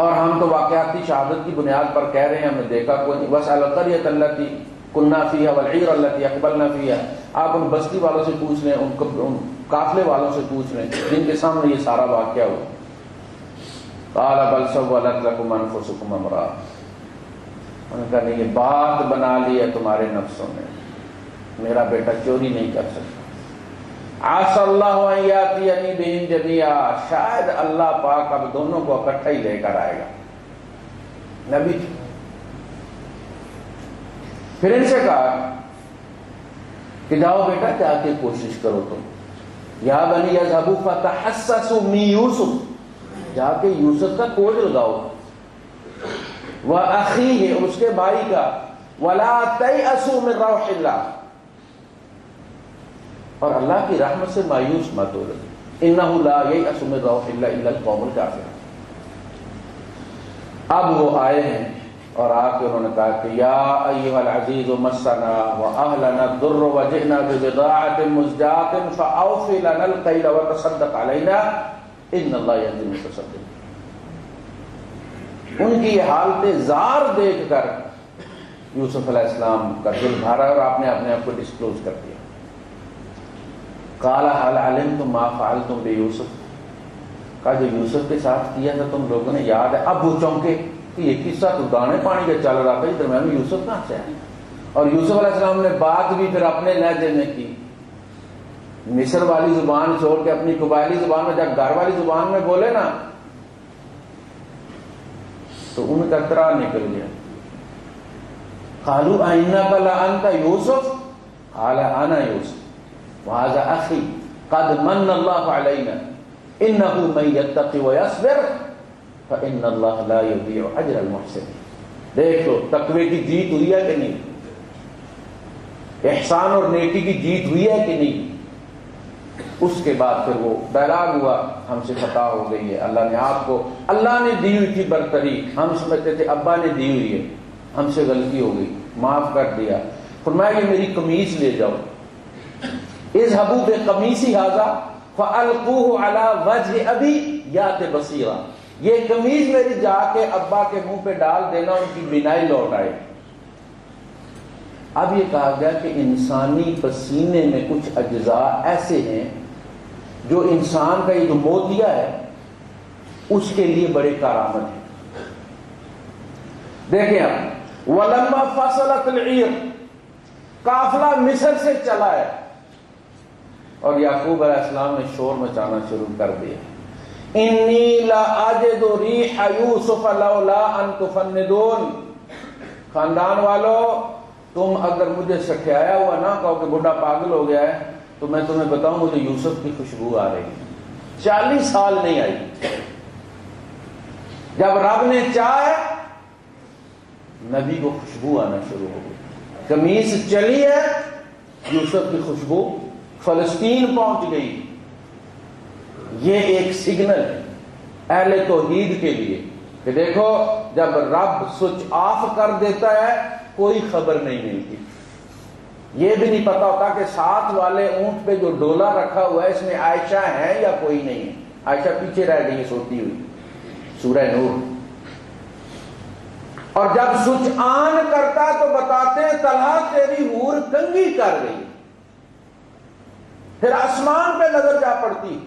اور ہم تو واقعاتی شہادت کی بنیاد پر کہہ رہے ہیں، ہم نے دیکھا کوئی نہیں۔ واسأل القرية التي كنا فيها والعير التي اقبلنا فيها، آپ ان بستی والوں سے پوچھ لیں، ان قافلے والوں سے پوچھ لیں جن کے سامنے یہ سارا واقعہ ہوا۔ قال بل سولت لكم انفسكم امرا، انہوں نے کہا نہیں، یہ بات بنا لی ہے تمہارے نفسوں نے، میرا بیٹا چوری نہیں کر سکتا۔ عسى الله ان ياتيني بهم جميعا، شاید اللہ پاک اب دونوں کو اکٹھا ہی لے کر آئے گا۔ نبی پھر ان سے کہا کہ جاؤ بیٹا جا کے کوشش کرو تم، یا بنی اذهبوا فتحسسوا من یوسف، جا کے یوسف کا کھوج لگاؤ، واخیہ، اس کے بھائی کا، ولا تیأسوا من روح اللہ، اور اللہ کی رحمت سے مایوس مت ہو، انہ لا ییأس من روح اللہ الا القوم الکافرون۔ اب وہ آئے ہیں اور آ کے انہوں نے کہا کہ یا ایھا العزیز مسنا واہلنا الضر وجئنا ببضاعۃ مزجاۃ فاوف لنا الکیل وتصدق علینا ان اللہ یجزی المتصدقین۔ ان کی یہ حالت زار دیکھ کر یوسف علیہ السلام کا دل بھرا اور آپ نے اپنے آپ کو ڈسکلوز کر دیا۔ قال هل علمتم ما فعلتم بیوسف، کہا جو یوسف کے ساتھ کیا تھا تم لوگوں نے یاد ہے؟ اب وہ چونکے کہ یہ قصہ تو دانے پانی کا چل رہا تھا، اس درمیان میں یوسف کہاں سے آئے؟ اور یوسف علیہ السلام نے بات بھی پھر اپنے لہجے میں کی، مصر والی زبان چھوڑ کے اپنی قبائلی زبان میں، جب گھر والی زبان میں بولے نا تو ان کا اطراء نکل گیا۔ قالوا انک لانت یوسف قال انا یوسف وهذا اخی قد من اللہ علینا انہ من یتقی ویصبر فإن اللہ لا یضیع اجر المحسنین. دیکھ لو تقوی کی جیت ہوئی ہے کہ نہیں, احسان اور نیکی کی جیت ہوئی ہے کہ نہیں. اس کے بعد پھر وہ ڈائلاگ ہوا, ہم سے خطا ہو گئی ہے, اللہ نے آپ کو, اللہ نے دی ہوئی تھی برتری, ہم سمجھتے تھے ابا نے دی ہوئی ہے, ہم سے غلطی ہو گئی, معاف کر دیا. فرمایا کہ میری قمیص لے جاؤ, اذهبوا بقمیصی ھذا فألقوه على وجه ابی یات بصیرا, یہ قمیص میری جا کے ابا کے منہ پہ ڈال دینا, ان کی بینائی لوٹ آئے. اب یہ کہا گیا کہ انسانی پسینے میں کچھ اجزاء ایسے ہیں جو انسان کا یہ جو موتیا ہے اس کے لیے بڑے کارآمد ہیں. دیکھیں آپ, وَلَمَّا فَصَلَتِ الْعِيرُ, قافلہ مصر سے چلا ہے اور یعقوب علیہ السلام نے شور مچانا شروع کر دیا, انی لا اجد ریح یوسف لولا ان تفندون. خاندان والو, تم اگر مجھے سٹھیایا ہوا نہ کہو کہ بڈھا پاگل ہو گیا ہے, تو میں تمہیں بتاؤں مجھے یوسف کی خوشبو آ رہی ہے. 40 سال نہیں آئی. جب رب نے چاہے نبی کو خوشبو آنا شروع ہو گئی. قمیص چلی ہے, یوسف کی خوشبو فلسطین پہنچ گئی. یہ ایک سگنل ہے اہل توحید کے لیے کہ دیکھو جب رب سوئچ آف کر دیتا ہے کوئی خبر نہیں ملتی. یہ بھی نہیں پتا ہوتا کہ ساتھ والے اونٹ پہ جو ڈولا رکھا ہوا ہے اس میں عائشہ ہے یا کوئی نہیں ہے. عائشہ پیچھے رہ گئی سوتی ہوئی, سورہ نور. اور جب سوئچ آن کرتا تو بتاتے ہیں طلحہ تیری حور کنگھی کر گئی. پھر آسمان پہ نظر جا پڑتی,